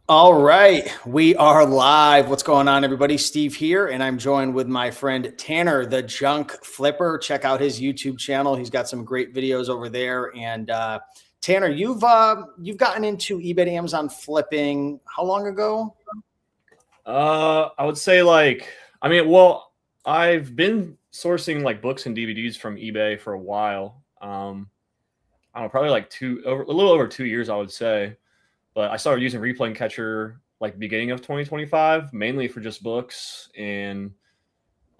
All right, we are live. What's going on, everybody? Steve here, and I'm joined with my friend Tanner, the Junk Flipper. Check out his YouTube channel; he's got some great videos over there. And Tanner, you've gotten into eBay to Amazon flipping how long ago? I would say well, I've been sourcing like books and DVDs from eBay for a while. I don't know, probably like a little over 2 years, I would say. But I started using Replay Catcher like beginning of 2025, mainly for just books and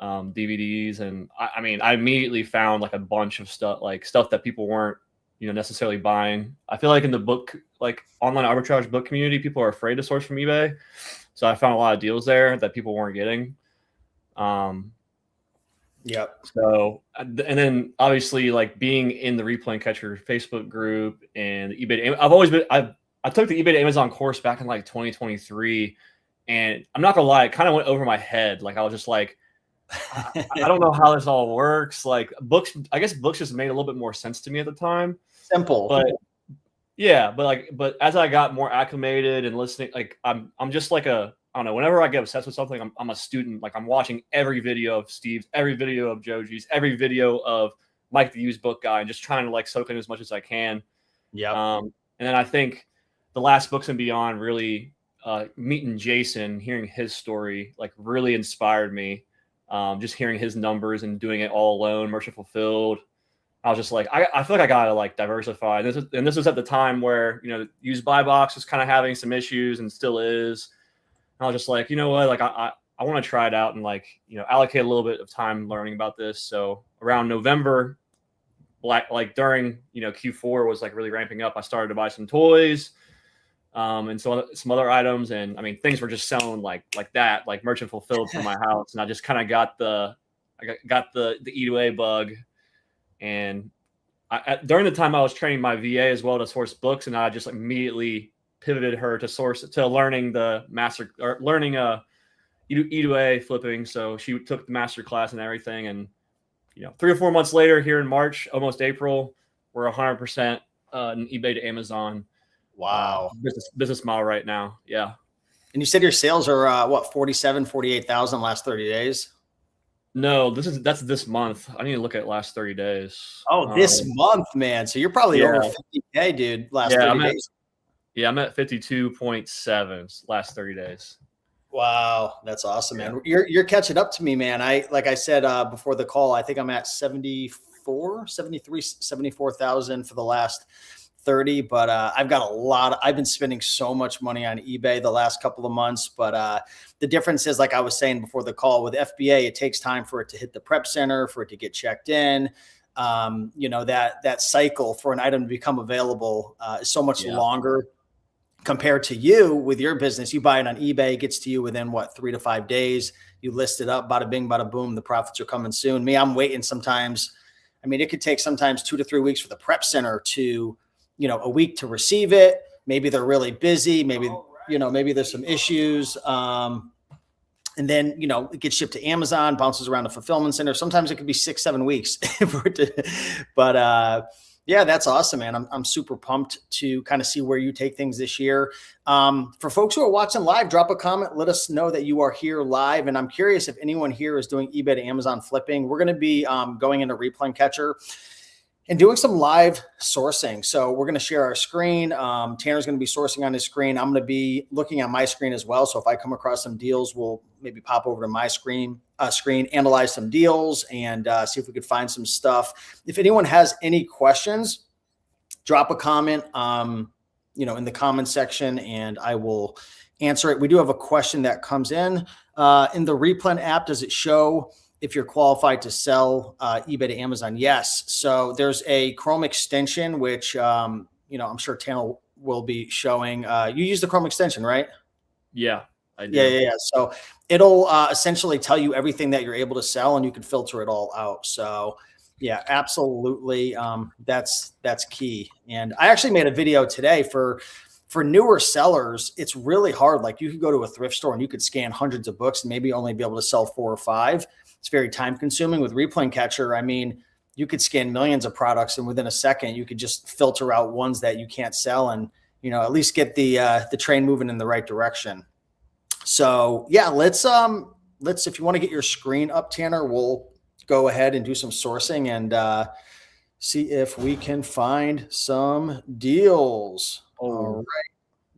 DVDs. And I immediately found like a bunch of stuff that people weren't, necessarily buying. I feel like in the book, like online arbitrage book community, people are afraid to source from eBay. So I found a lot of deals there that people weren't getting. Yep. So, and then obviously like being in the Replay Catcher Facebook group and eBay, I took the eBay to Amazon course back in like 2023, and I'm not gonna lie, it kind of went over my head. Like I was just like, I don't know how this all works. Like I guess books just made a little bit more sense to me at the time. Simple. But yeah, but as I got more acclimated and listening, like I'm just like I don't know, whenever I get obsessed with something, I'm a student. Like I'm watching every video of Steve's, every video of Joji's, every video of Mike the Used Book Guy, and just trying to like soak in as much as I can. Yeah. And then I think the last Books and Beyond really meeting Jason, hearing his story, like really inspired me. Just hearing his numbers and doing it all alone, merchant fulfilled. I was just like, I feel like I gotta like diversify. And this was at the time where used buy box was kind of having some issues and still is. And I was just like, you know what, like I want to try it out and like allocate a little bit of time learning about this. So around November, like during Q4 was like really ramping up. I started to buy some toys. And some other items, and I mean things were just selling like that, like merchant fulfilled for my house, and I just kind of got the eat away bug. And during the time I was training my VA as well to source books, and I just immediately pivoted her to learning the master or learning eat away flipping. So she took the master class and everything, and 3 or 4 months later, here in March, almost April, we're 100% in eBay to Amazon. Wow. Business model right now. Yeah. And you said your sales are what, 48,000 last 30 days? No, that's this month. I need to look at last 30 days. Oh, this month, man. So you're probably over 50K, dude, last 30 days. I'm at 52.7 last 30 days. Wow, that's awesome, man. You're catching up to me, man. Like I said before the call, I think I'm at 74,000 for the last 30, but I've got I've been spending so much money on eBay the last couple of months. But the difference is, like I was saying before the call, with FBA, it takes time for it to hit the prep center, for it to get checked in. That cycle for an item to become available is so much longer compared to you with your business. You buy it on eBay, it gets to you within 3 to 5 days. You list it up, bada bing, bada boom. The profits are coming soon. Me, I'm waiting sometimes. I mean, it could take sometimes 2 to 3 weeks for the prep center to, a week to receive it. Maybe they're really busy. Maybe, maybe there's some issues. And then, it gets shipped to Amazon, bounces around the fulfillment center. Sometimes it could be 6-7 weeks for it to, but yeah, that's awesome, man. I'm super pumped to kind of see where you take things this year. For folks who are watching live, drop a comment. Let us know that you are here live. And I'm curious if anyone here is doing eBay to Amazon flipping. We're going to be going into Replay Catcher and doing some live sourcing. So we're going to share our screen. Tanner's going to be sourcing on his screen. I'm going to be looking at my screen as well. So if I come across some deals, we'll maybe pop over to my screen, analyze some deals, and see if we could find some stuff. If anyone has any questions, drop a comment, in the comment section, and I will answer it. We do have a question that comes in the Replen app. Does it show if you're qualified to sell eBay to Amazon? Yes. So there's a Chrome extension, which, I'm sure Tanner will be showing. You use the Chrome extension, right? Yeah, I do. Yeah. So it'll essentially tell you everything that you're able to sell, and you can filter it all out. So yeah, absolutely. That's key. And I actually made a video today for newer sellers. It's really hard. Like, you could go to a thrift store and you could scan hundreds of books and maybe only be able to sell 4 or 5. It's very time consuming. With Replay Catcher, I mean, you could scan millions of products, and within a second you could just filter out ones that you can't sell and at least get the train moving in the right direction. So yeah, let's if you want to get your screen up, Tanner, we'll go ahead and do some sourcing and see if we can find some deals. All right,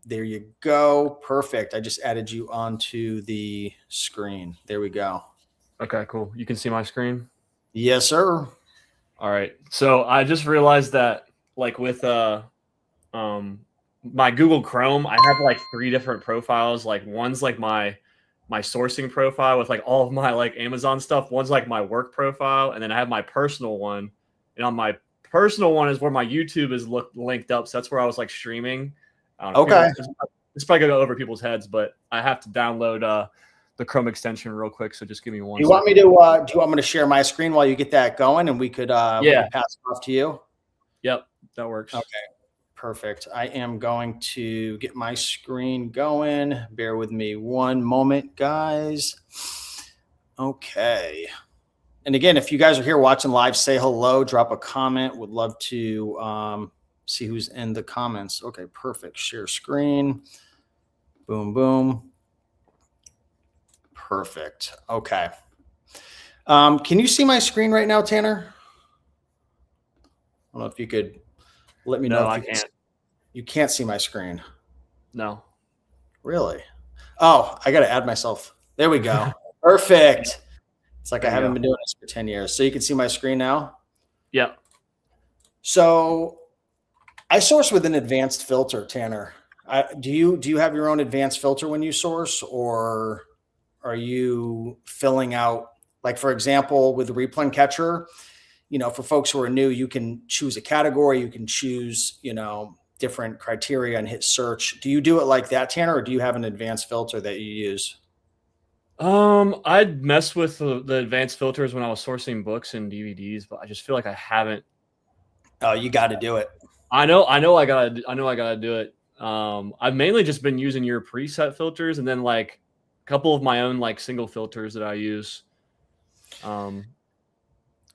there you go. Perfect. I just added you onto the screen. There we go. Okay, cool. You can see my screen? Yes, sir. All right. So I just realized that like with my Google Chrome, I have like 3 different profiles. Like one's like my sourcing profile with like all of my like Amazon stuff. One's like my work profile, and then I have my personal one. And on my personal one is where my YouTube is linked up. So that's where I was like streaming. I don't know. Okay. It's probably gonna go over people's heads, but I have to download the Chrome extension real quick. So just give me one. Do you want me to? Do you want me to share my screen while you get that going, and we could Yeah. we could pass it off to you? Yep, that works. Okay. Perfect. I am going to get my screen going. Bear with me one moment, guys. Okay. And again, if you guys are here watching live, say hello, drop a comment. Would love to see who's in the comments. Okay, perfect. Share screen. Boom, boom. Perfect. Okay. Can you see my screen right now, Tanner? I don't know if you could let me know. No, I can't. You can't see my screen. No. Really? Oh, I got to add myself. There we go. Perfect. It's like I haven't been doing this for 10 years. So you can see my screen now? Yeah. So I source with an advanced filter, Tanner. Do you have your own advanced filter when you source, or are you filling out, like, for example, with the Replun Catcher, for folks who are new, you can choose a category, you can choose, different criteria and hit search. Do you do it like that, Tanner, or do you have an advanced filter that you use? I'd mess with the advanced filters when I was sourcing books and DVDs, but I just feel like I haven't. Oh, you got to do it. I know I gotta do it. I've mainly just been using your preset filters, and then like a couple of my own like single filters that I use.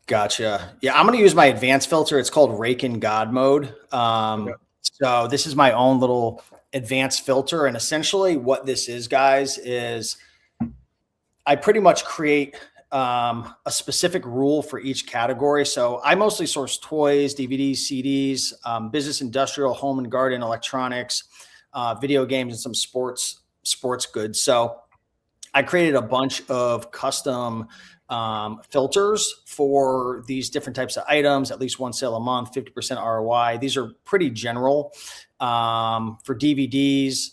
Gotcha. Yeah, I'm going to use my advanced filter. It's called Rake in God mode. Okay. So this is my own little advanced filter. And essentially what this is, guys, is I pretty much create a specific rule for each category. So I mostly source toys, DVDs, CDs, business, industrial, home and garden, electronics, video games, and some sports goods. So I created a bunch of custom filters for these different types of items, at least one sale a month, 50% ROI. These are pretty general. For DVDs,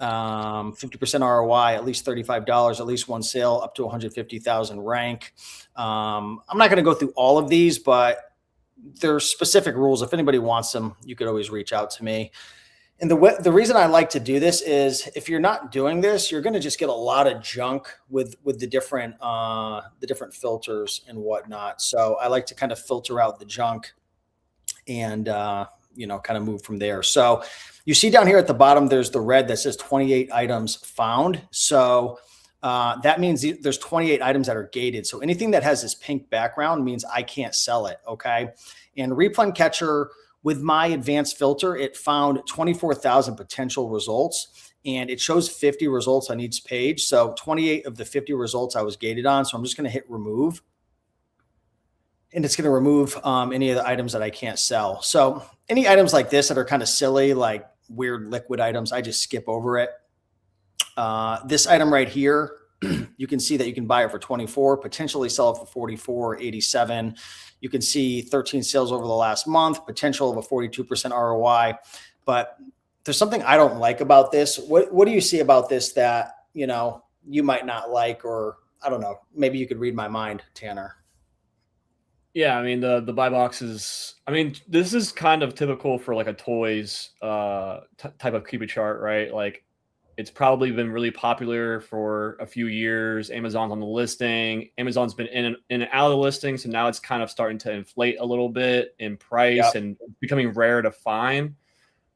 50% ROI, at least $35, at least one sale, up to 150,000 rank. I'm not going to go through all of these, but there's specific rules. If anybody wants them, you could always reach out to me. And the reason I like to do this is if you're not doing this, you're going to just get a lot of junk with the different filters and whatnot. So I like to kind of filter out the junk and, kind of move from there. So you see down here at the bottom, there's the red that says 28 items found. So that means there's 28 items that are gated. So anything that has this pink background means I can't sell it. Okay. And Replun Catcher, with my advanced filter, it found 24,000 potential results, and it shows 50 results on each page. So 28 of the 50 results I was gated on. So I'm just going to hit remove, and it's going to remove any of the items that I can't sell. So any items like this that are kind of silly, like weird liquid items, I just skip over it. This item right here, you can see that you can buy it for 24, potentially sell it for 44, 87. You can see 13 sales over the last month, potential of a 42% ROI. But there's something I don't like about this. What do you see about this that, you might not like, or I don't know, maybe you could read my mind, Tanner? Yeah, I mean the buy boxes. I mean, this is kind of typical for like a toys type of Cupid chart, right? Like it's probably been really popular for a few years. Amazon's on the listing. Amazon's been in and out of the listing, so now it's kind of starting to inflate a little bit in price and becoming rare to find.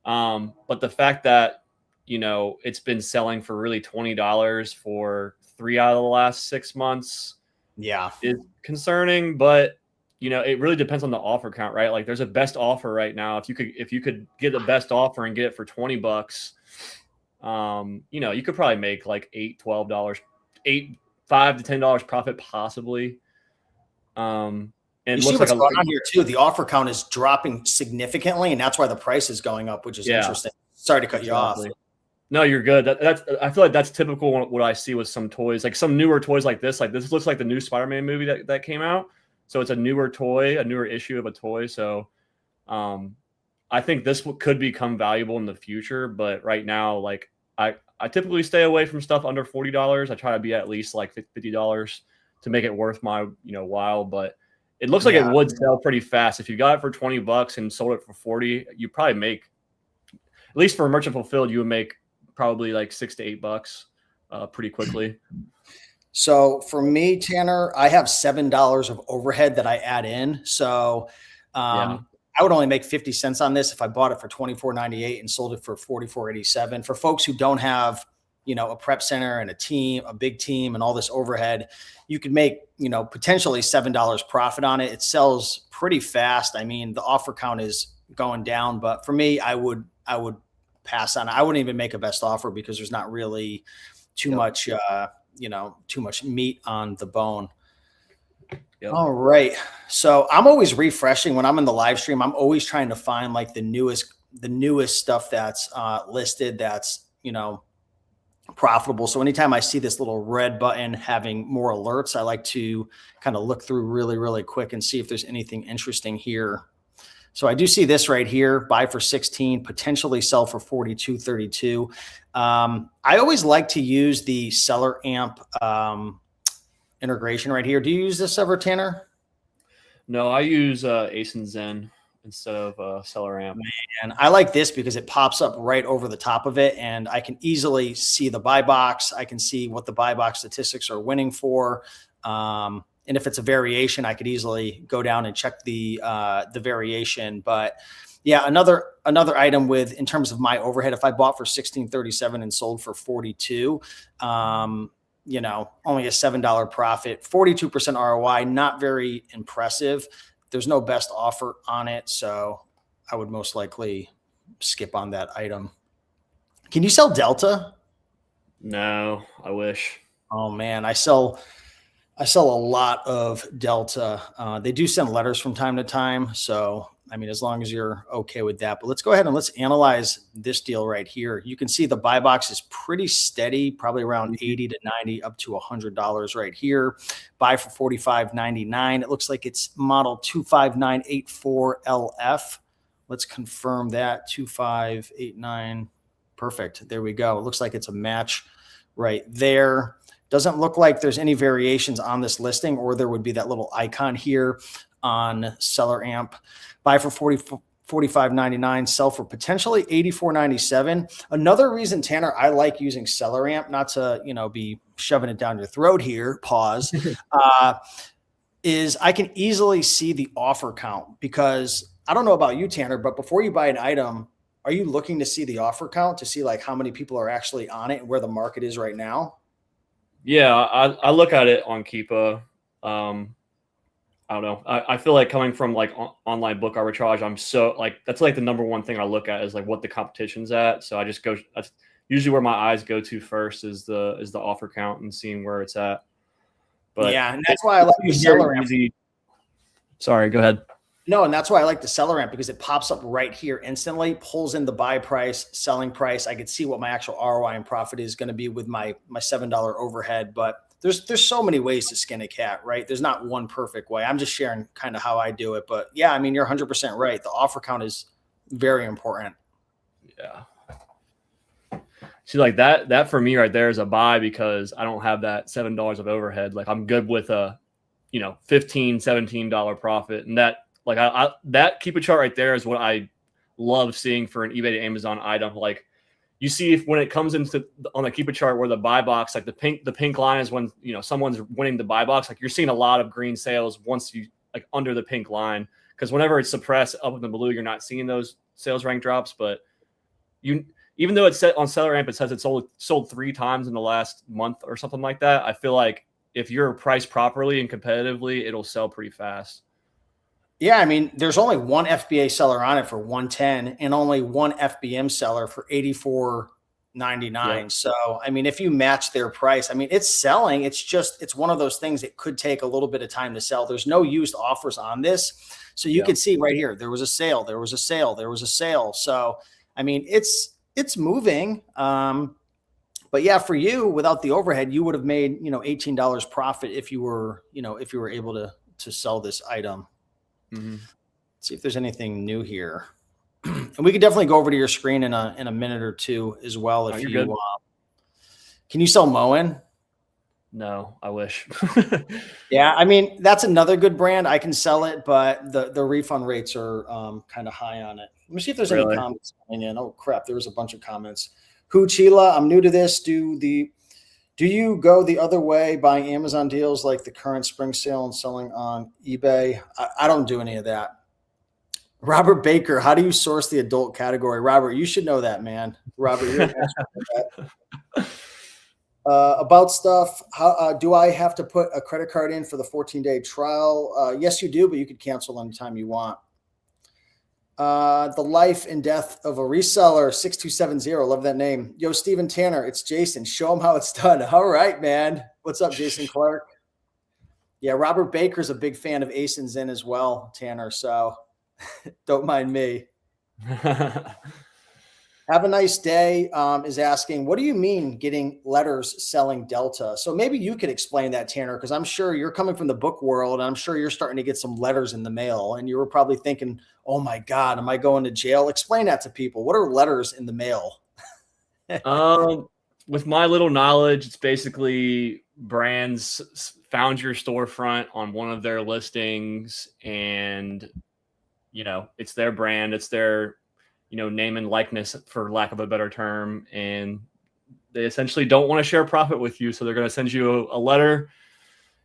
But the fact that it's been selling for really $20 for 3 out of the last 6 months, is concerning. But it really depends on the offer count, right? Like there's a best offer right now. If you could get the best offer and get it for $20, you could probably make like $8, $12, $5 to $10 profit possibly. And You it see looks like what's going on here too. The offer count is dropping significantly, and that's why the price is going up, which is interesting. Sorry to cut you off. No, you're good. I feel like that's typical what I see with some toys, like some newer toys like this. Like this looks like the new Spider-Man movie that came out. So it's a newer toy, a newer issue of a toy. So I think this could become valuable in the future. But right now, like I typically stay away from stuff under $40. I try to be at least like $50 to make it worth my while. But it looks like it would sell pretty fast. If you got it for $20 and sold it for 40, you probably make, at least for a merchant fulfilled, you would make probably like $6 to $8 pretty quickly. So for me, Tanner, I have $7 of overhead that I add in. So I would only make 50 cents on this if I bought it for $24.98 and sold it for $44.87. For folks who don't have, a prep center and a big team and all this overhead, you could make, potentially $7 profit on it. It sells pretty fast. I mean, the offer count is going down, but for me, I would pass on it. I wouldn't even make a best offer because there's not really too much, too much meat on the bone. Yep. All right. So I'm always refreshing when I'm in the live stream. I'm always trying to find like the newest stuff that's listed that's, profitable. So anytime I see this little red button having more alerts, I like to kind of look through really, really quick and see if there's anything interesting here. So I do see this right here, buy for 16, potentially sell for 42.32. I always like to use the Seller Amp integration right here. Do you use this ever, Tanner? No, I use Ace and Zen instead of Seller Amp. And I like this because it pops up right over the top of it, and I can easily see the buy box. I can see what the buy box statistics are winning for. And if it's a variation, I could easily go down and check the variation. But yeah, another item in terms of my overhead, if I bought for $16.37 and sold for 42, only a $7 profit, 42% ROI, not very impressive. There's no best offer on it, so I would most likely skip on that item. Can you sell Delta? No, I wish. Oh man, I sell a lot of Delta. They do send letters from time to time. So, I mean, as long as you're okay with that, but let's go ahead and let's analyze this deal right here. You can see the buy box is pretty steady, probably around 80 to 90 up to $100 right here. Buy for $45.99. It looks like it's model 25984LF. Let's confirm that 2589. Perfect. There we go. It looks like it's a match right there. Doesn't look like there's any variations on this listing, or there would be that little icon here on Seller Amp. Buy for $45.99, sell for potentially $84.97. Another reason, Tanner, I like using Seller Amp, not to be shoving it down your throat here, pause, is I can easily see the offer count, because I don't know about you, Tanner, but before you buy an item, are you looking to see the offer count to see like how many people are actually on it and where the market is right now? Yeah, I look at it on Keepa. I don't know. I feel like coming from like online book arbitrage, I'm so like, that's like the number one thing I look at is like what the competition's at. So I just go, that's usually where my eyes go to first is the offer count and seeing where it's at. But yeah, and that's why I like the Seller Amp. Sorry, go ahead. No, and that's why I like the Seller Amp, because it pops up right here instantly, pulls in the buy price, selling price. I could see what my actual ROI and profit is going to be with my $7 overhead. But there's so many ways to skin a cat, right? There's not one perfect way. I'm just sharing kind of how I do it. But yeah, I mean, you're 100% right. The offer count is very important. Yeah. See, like that for me right there is a buy, because I don't have that $7 of overhead. Like I'm good with a, $15, $17 profit. And that, like that Keepa chart right there is what I love seeing for an eBay to Amazon item. Like you see if when it comes into on the Keepa chart where the buy box, like the pink line is when, someone's winning the buy box, like you're seeing a lot of green sales once you like under the pink line. Cause whenever it's suppressed up in the blue, you're not seeing those sales rank drops, but even though it's set on Seller Amp, it says it's sold 3 times in the last month or something like that. I feel like if you're priced properly and competitively, it'll sell pretty fast. Yeah, I mean, there's only one FBA seller on it for 110 and only one FBM seller for 84.99. Yep. So, I mean, if you match their price, I mean, it's selling. It's one of those things that could take a little bit of time to sell. There's no used offers on this. So you can see right here, there was a sale, there was a sale, there was a sale. So, I mean, it's moving. But yeah, for you, without the overhead, you would have made, $18 profit if you were able to sell this item. Mm-hmm. See if there's anything new here. And we could definitely go over to your screen in a minute or two as well. If you're good. Can you sell Moen? No, I wish. Yeah, I mean, that's another good brand. I can sell it, but the refund rates are kind of high on it. Let me see if there's any comments coming in. Oh crap, there was a bunch of comments. Who Chila, I'm new to this. Do you go the other way, buying Amazon deals like the current spring sale and selling on eBay? I don't do any of that. Robert Baker, how do you source the adult category? Robert, you should know that, man. Robert, you're an expert at that. About stuff, how do I have to put a credit card in for the 14-day trial? Yes, you do, but you could cancel anytime you want. The life and death of a reseller, 6270. Love that name. Yo, Steven Tanner, it's Jason. Show him how it's done. All right, man. What's up, Jason Clark? Yeah, Robert Baker's a big fan of ASINs in as well, Tanner. So don't mind me. Have a nice day is asking, what do you mean getting letters selling Delta? So maybe you could explain that, Tanner, because I'm sure you're coming from the book world. And I'm sure you're starting to get some letters in the mail and you were probably thinking, oh my God, am I going to jail? Explain that to people. What are letters in the mail? With my little knowledge, it's basically brands found your storefront on one of their listings and, it's their brand, it's their, name and likeness, for lack of a better term. And they essentially don't want to share profit with you. So they're going to send you a letter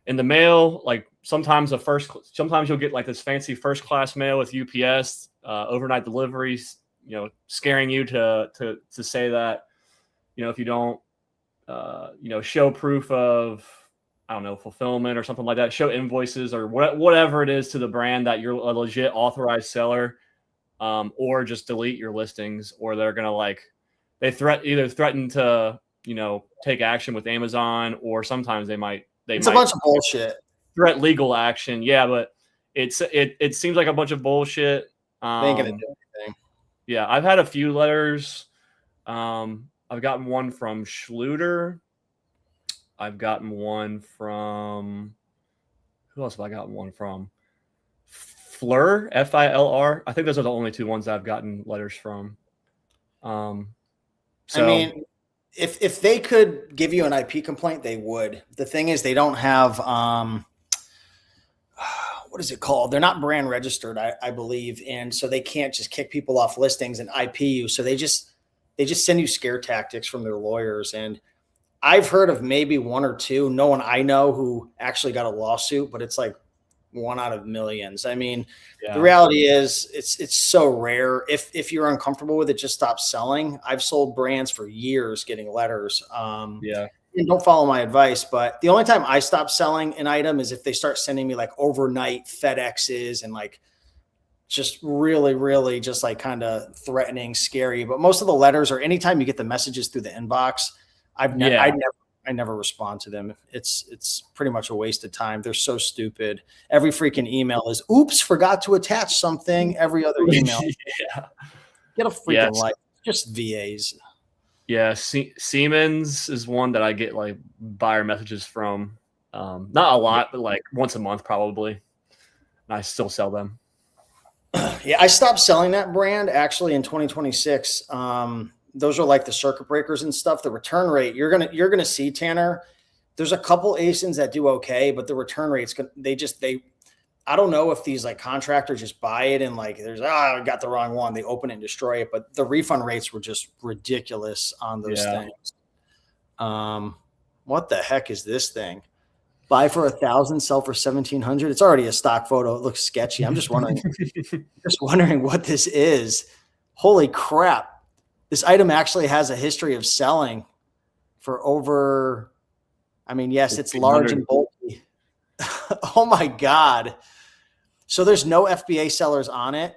in the mail. Like sometimes you'll get like this fancy first class mail with UPS, overnight deliveries, scaring you to say that, if you don't, show proof of, I don't know, fulfillment or something like that, show invoices or whatever it is to the brand that you're a legit authorized seller, or just delete your listings, or they're going to either threaten to, take action with Amazon, or sometimes it's a bunch of bullshit. Threat legal action. Yeah. But it seems like a bunch of bullshit. They ain't gonna do anything. Yeah. I've had a few letters. I've gotten one from Schluter. I've gotten one from, who else have I gotten one from? Fleur, Filr. I think those are the only two ones that I've gotten letters from. I mean, if they could give you an IP complaint, they would. The thing is, they don't have, what is it called? They're not brand registered, I believe. And so they can't just kick people off listings and IP you. So they just send you scare tactics from their lawyers. And I've heard of maybe one or two, no one I know who actually got a lawsuit, but it's like one out of millions. I mean, The reality is it's so rare. If you're uncomfortable with it, just stop selling. I've sold brands for years getting letters. And don't follow my advice, but the only time I stop selling an item is if they start sending me like overnight FedExes and like just really, really just like kind of threatening, scary. But most of the letters, or anytime you get the messages through the inbox, I never respond to them. It's pretty much a waste of time. They're so stupid. Every freaking email is, oops, forgot to attach something. Every other email. Get a freaking life. Just VAs. Yeah. Siemens is one that I get like buyer messages from. Not a lot, but like once a month probably. And I still sell them. Yeah, I stopped selling that brand actually in 2026. Those are like the circuit breakers and stuff. The return rate, you're gonna see, Tanner. There's a couple ASINs that do okay, but the return rates, I don't know if these like contractors just buy it and like I got the wrong one. They open it and destroy it, but the refund rates were just ridiculous on those things. What the heck is this thing? Buy for 1,000, sell for 1,700. It's already a stock photo. It looks sketchy. I'm just wondering what this is. Holy crap. This item actually has a history of selling for over, yes, it's large and bulky. Oh my God. So there's no FBA sellers on it.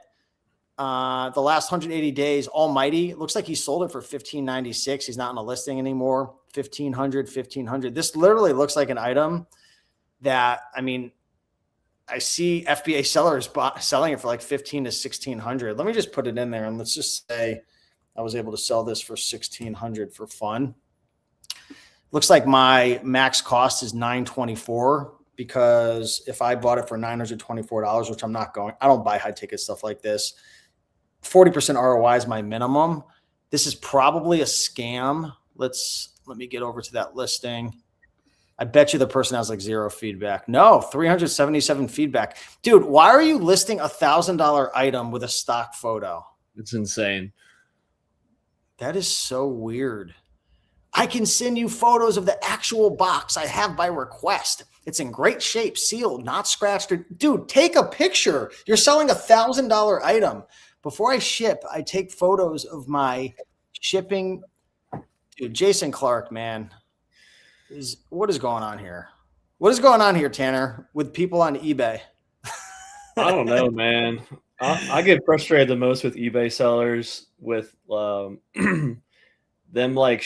The last 180 days, Almighty, it looks like he sold it for $1,596. He's not in a listing anymore. 1,500. This literally looks like an item that, I mean, I see FBA sellers selling it for like 1,500 to 1,600. Let me just put it in there and let's just say I was able to sell this for 1,600 for fun. Looks like my max cost is $924 because if I bought it for $924, which I'm not going, I don't buy high ticket stuff like this. 40% ROI is my minimum. This is probably a scam. Let me get over to that listing. I bet you the person has like 0 feedback. No, 377 feedback. Dude, why are you listing $1,000 item with a stock photo? It's insane. That is so weird. I can send you photos of the actual box I have by request. It's in great shape, sealed, not scratched. Dude, take a picture. You're selling $1,000 item. Before I ship, I take photos of my shipping. Dude, Jason Clark, man. What is going on here? What is going on here, Tanner, with people on eBay? I don't know, man. I get frustrated the most with eBay sellers with them like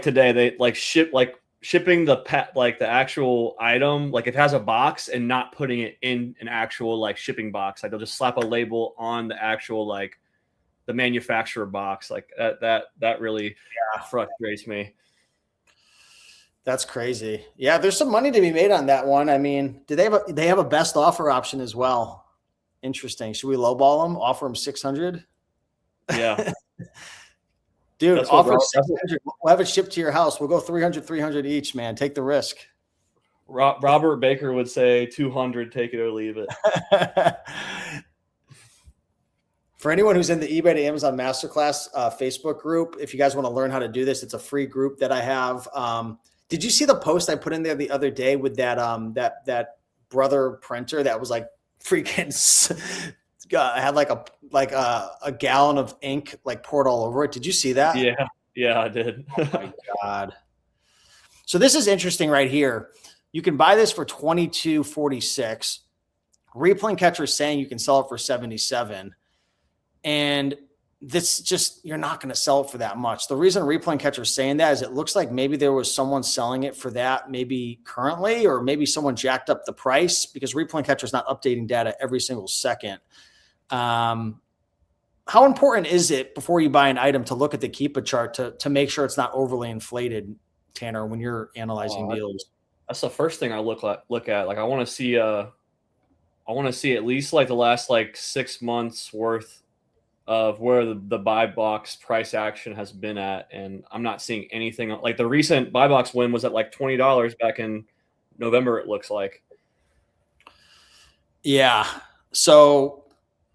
today they like shipping the actual item, like it has a box and not putting it in an actual like shipping box. Like they'll just slap a label on the actual like the manufacturer box. Like that really frustrates me. That's crazy. Yeah, there's some money to be made on that one. I mean, they have a best offer option as well. Interesting. Should we lowball them? Offer them 600? Yeah. Dude, offer 600. We'll have it shipped to your house. We'll go 300 each, man. Take the risk. Robert Baker would say 200, take it or leave it. For anyone who's in the eBay to Amazon Masterclass Facebook group, if you guys want to learn how to do this, it's a free group that I have. Did you see the post I put in there the other day with that brother printer that was like freaking had like a gallon of ink like poured all over it? Did you see that? Yeah, I did. Oh my God. So this is interesting right here. You can buy this for $22.46. Replane Catcher is saying you can sell it for $77. And this just, you're not going to sell it for that much. The reason Replane Catcher is saying that is it looks like maybe there was someone selling it for that maybe currently, or maybe someone jacked up the price because Replane Catcher is not updating data every single second. How important is it before you buy an item to look at the Keepa chart to make sure it's not overly inflated, Tanner, when you're analyzing deals? That's the first thing I look at. Like I want to see at least like the last like 6 months worth of where the buy box price action has been at. And I'm not seeing anything like the recent buy box win was at like $20 back in November. It looks like. Yeah. So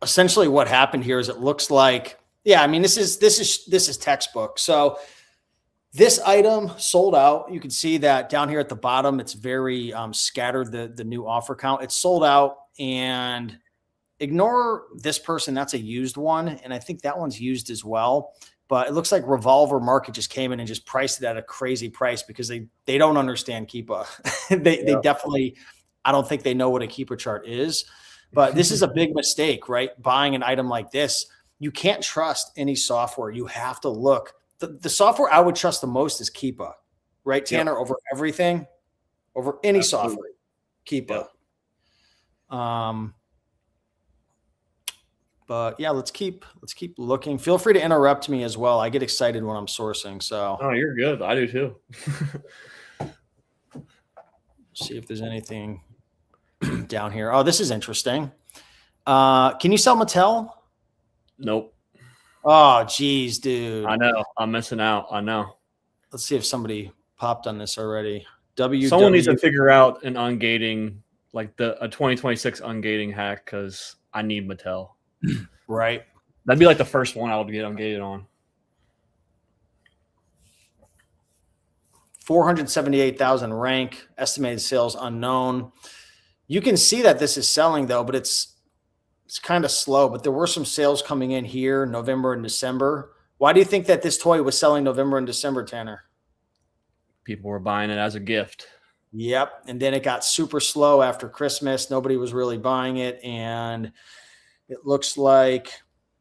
essentially what happened here is it looks like, I mean, this is textbook. So this item sold out. You can see that down here at the bottom, it's very scattered, the new offer count. It's sold out, and ignore this person. That's a used one. And I think that one's used as well. But it looks like Revolver Market just came in and just priced it at a crazy price because they don't understand Keepa. They definitely, I don't think they know what a Keepa chart is. But this is a big mistake, right? Buying an item like this, you can't trust any software. You have to look. The software I would trust the most is Keepa, right, Tanner? Yep. Over everything, over any software, Keepa. Yep. But yeah, let's keep looking. Feel free to interrupt me as well. I get excited when I'm sourcing. So oh, you're good. I do too. See if there's anything down here. Oh, this is interesting. Can you sell Mattel? Nope. Oh, geez, dude. I know. I'm missing out. I know. Let's see if somebody popped on this already. Someone needs to figure out an ungating, like a 2026 ungating hack, because I need Mattel. Right. That'd be like the first one I would get ungated on. 478,000 rank, estimated sales unknown. You can see that this is selling though, but it's kind of slow, but there were some sales coming in here, November and December. Why do you think that this toy was selling November and December, Tanner? People were buying it as a gift. Yep. And then it got super slow after Christmas. Nobody was really buying it. And it looks like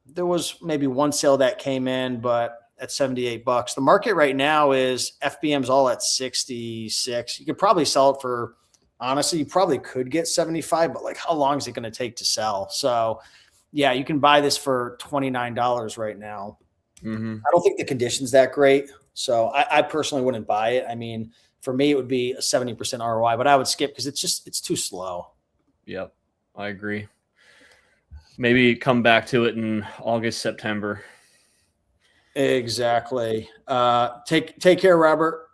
there was maybe one sale that came in, but at $78. The market right now is FBM's all at 66. You could probably sell it for, honestly, you probably could get 75, but like how long is it going to take to sell? So yeah, you can buy this for $29 right now. Mm-hmm. I don't think the condition's that great. So I personally wouldn't buy it. I mean, for me, it would be a 70% ROI, but I would skip because it's too slow. Yep. I agree. Maybe come back to it in August, September. Exactly. Take care, Robert.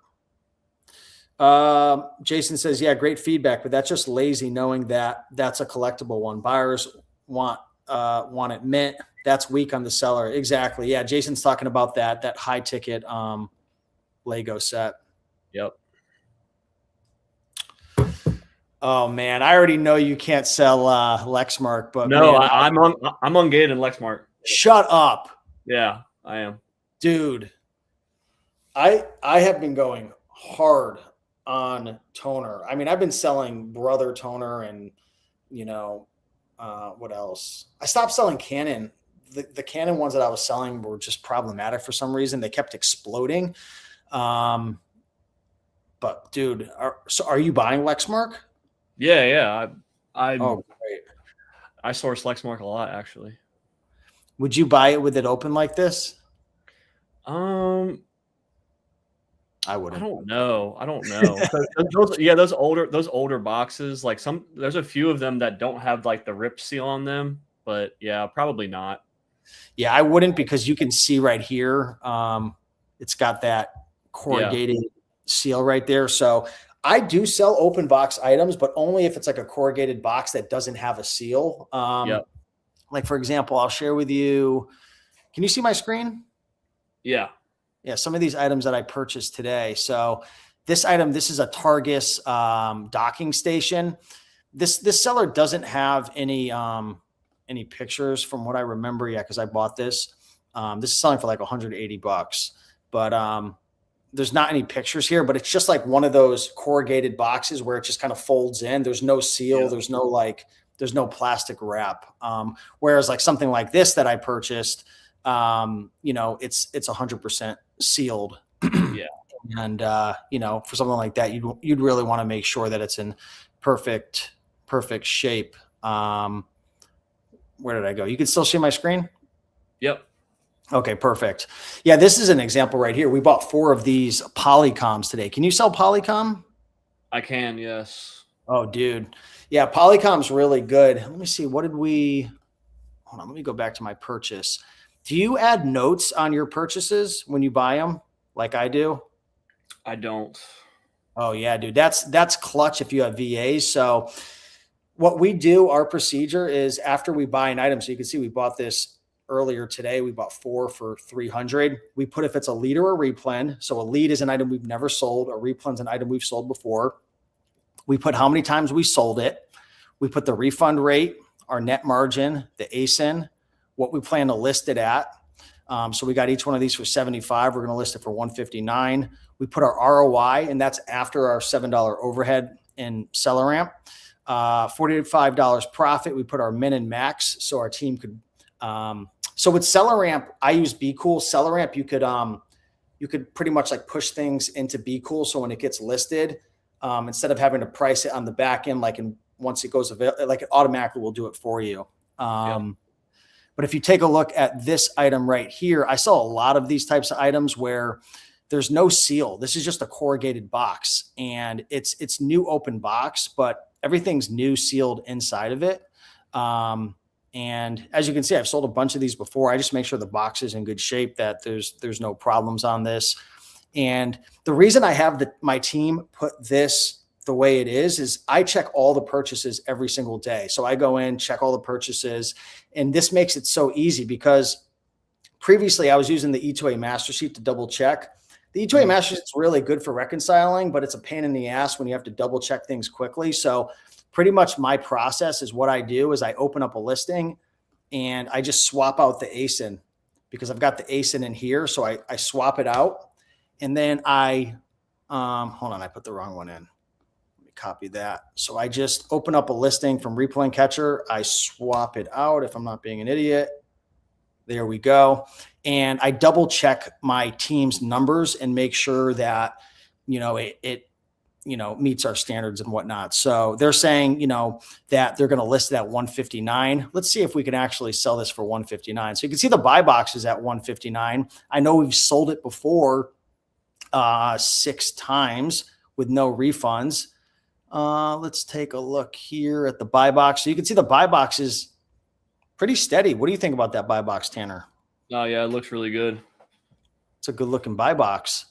Jason says, yeah, great feedback, but that's just lazy knowing that that's a collectible one. Buyers want it mint. That's weak on the seller. Exactly. Yeah. Jason's talking about that high ticket, Lego set. Yep. Oh man, I already know you can't sell Lexmark, but no, man, I'm Ungated in Lexmark. Shut up. Yeah, I am. Dude, I have been going hard on toner. I mean, I've been selling Brother toner and what else? I stopped selling Canon. The Canon ones that I was selling were just problematic for some reason. They kept exploding. But dude, are you buying Lexmark? Yeah. Oh, great. I source Lexmark a lot, actually. Would you buy it with it open like this? I wouldn't. I don't know. Those older boxes, like there's a few of them that don't have like the rip seal on them, but yeah, probably not. Yeah, I wouldn't, because you can see right here, it's got that corrugated seal right there. So I do sell open box items, but only if it's like a corrugated box that doesn't have a seal. Like for example, I'll share with you. Can you see my screen? Yeah. Yeah. Some of these items that I purchased today. So this item, this is a Targus docking station. This seller doesn't have any pictures from what I remember yet, because I bought this. This is selling for like $180, but there's not any pictures here, but it's just like one of those corrugated boxes where it just kind of folds in. There's no seal. Yeah. There's no plastic wrap. Whereas like something like this that I purchased, it's 100% sealed. Yeah. And, for something like that, you'd really want to make sure that it's in perfect shape. Where did I go? You can still see my screen? Yep. Okay, perfect. Yeah, this is an example right here. We bought 4 of these Polycoms today. Can you sell Polycom? I can, yes. Oh, dude. Yeah, Polycom's really good. Let me see. Hold on, let me go back to my purchase. Do you add notes on your purchases when you buy them like I do? I don't. Oh, yeah, dude. That's clutch if you have VAs. So what we do, our procedure is after we buy an item, so you can see we bought this earlier today. We bought 4 for $300. We put if it's a lead or a replen. So a lead is an item we've never sold. A replen is an item we've sold before. We put how many times we sold it. We put the refund rate, our net margin, the ASIN, what we plan to list it at. So we got each one of these for 75. We're going to list it for 159. We put our ROI, and that's after our $7 overhead in seller ramp. $45 profit. We put our min and max so our team could. So with seller ramp, I use Be Cool. Seller ramp, you could pretty much like push things into Be Cool. So when it gets listed, instead of having to price it on the back end, once it goes available, like it automatically will do it for you. But if you take a look at this item right here, I saw a lot of these types of items where there's no seal. This is just a corrugated box, and it's new open box, but everything's new sealed inside of it. And as you can see, I've sold a bunch of these before. I just make sure the box is in good shape, that there's no problems on this. And the reason I have my team put this the way it is I check all the purchases every single day. So I go in, check all the purchases, and this makes it so easy because previously I was using the E2A master sheet to double check. The E2A master sheet is really good for reconciling, but it's a pain in the ass when you have to double check things quickly. So pretty much my process is what I do is I open up a listing and I just swap out the ASIN because I've got the ASIN in here. So I swap it out, and then hold on, I put the wrong one in. copy that. So I just open up a listing from Replay Catcher. I swap it out if I'm not being an idiot. There we go. And I double check my team's numbers and make sure that, it meets our standards and whatnot. So they're saying, that they're going to list it at 159. Let's see if we can actually sell this for 159. So you can see the buy box is at 159. I know we've sold it before 6 times with no refunds. Let's take a look here at the buy box. So you can see the buy box is pretty steady. What do you think about that buy box, Tanner? Oh yeah, it looks really good. It's a good looking buy box.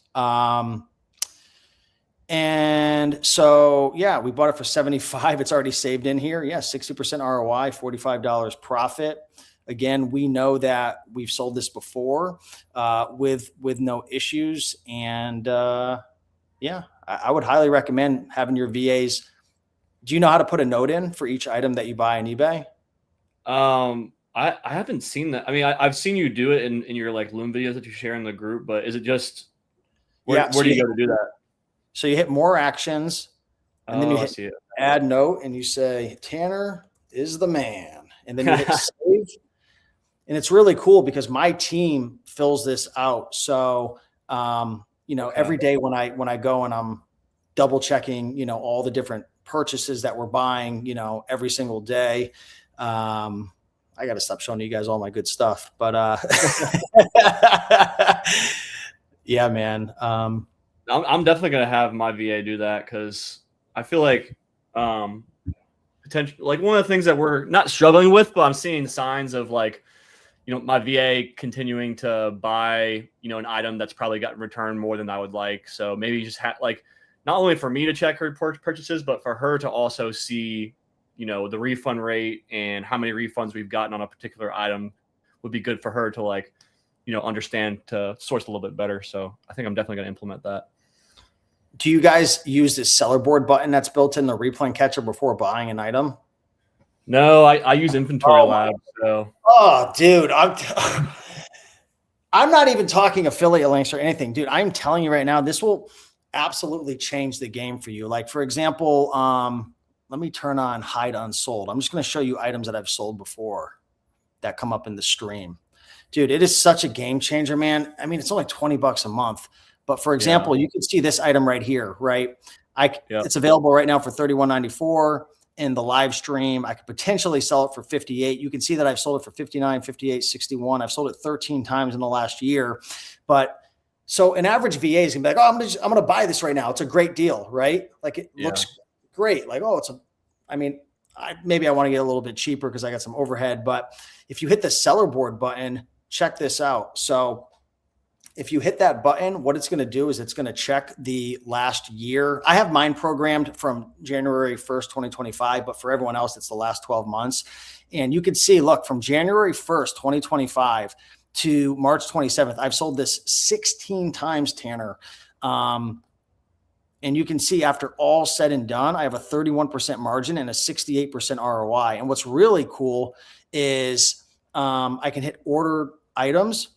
And so, yeah, we bought it for 75. It's already saved in here. Yeah. 60% ROI, $45 profit. Again, we know that we've sold this before with no issues. And yeah, I would highly recommend having your VAs. Do you know how to put a note in for each item that you buy on eBay? I haven't seen that. I mean, I've seen you do it in your like Loom videos that you share in the group, but is it just where do you go to do that? So you hit more actions and then you hit add note and you say, Tanner is the man. And then you hit save. And it's really cool because my team fills this out. So, every day when I go and I'm double checking, all the different purchases that we're buying, every single day. I got to stop showing you guys all my good stuff, but yeah, man. I'm definitely going to have my VA do that because I feel like potential, like one of the things that we're not struggling with, but I'm seeing signs of like, my VA continuing to buy, an item that's probably gotten returned more than I would like. So maybe just like not only for me to check her purchases, but for her to also see, the refund rate and how many refunds we've gotten on a particular item would be good for her to like, understand to source a little bit better. So I think I'm definitely going to implement that. Do you guys use this seller board button that's built in the Replay Catcher before buying an item? No, I use Inventory Lab. So. Oh, dude, I'm not even talking affiliate links or anything, dude. I'm telling you right now, this will absolutely change the game for you. Like, for example, let me turn on hide unsold. I'm just going to show you items that I've sold before that come up in the stream. Dude, it is such a game changer, man. I mean, it's only $20 a month. But for example, you can see this item right here, right? It's available right now for $31.94 in the live stream. I could potentially sell it for $58. You can see that I've sold it for $59, $58, $61. I've sold it 13 times in the last year. But so an average VA is gonna be like, oh, I'm gonna buy this right now. It's a great deal, right? Like it looks great. Like, oh, maybe I want to get a little bit cheaper because I got some overhead. But if you hit the seller board button, check this out. So if you hit that button, what it's going to do is it's going to check the last year. I have mine programmed from January 1st, 2025, but for everyone else, it's the last 12 months. And you can see, look, from January 1st, 2025 to March 27th, I've sold this 16 times, Tanner. And you can see after all said and done, I have a 31% margin and a 68% ROI. And what's really cool is I can hit order items.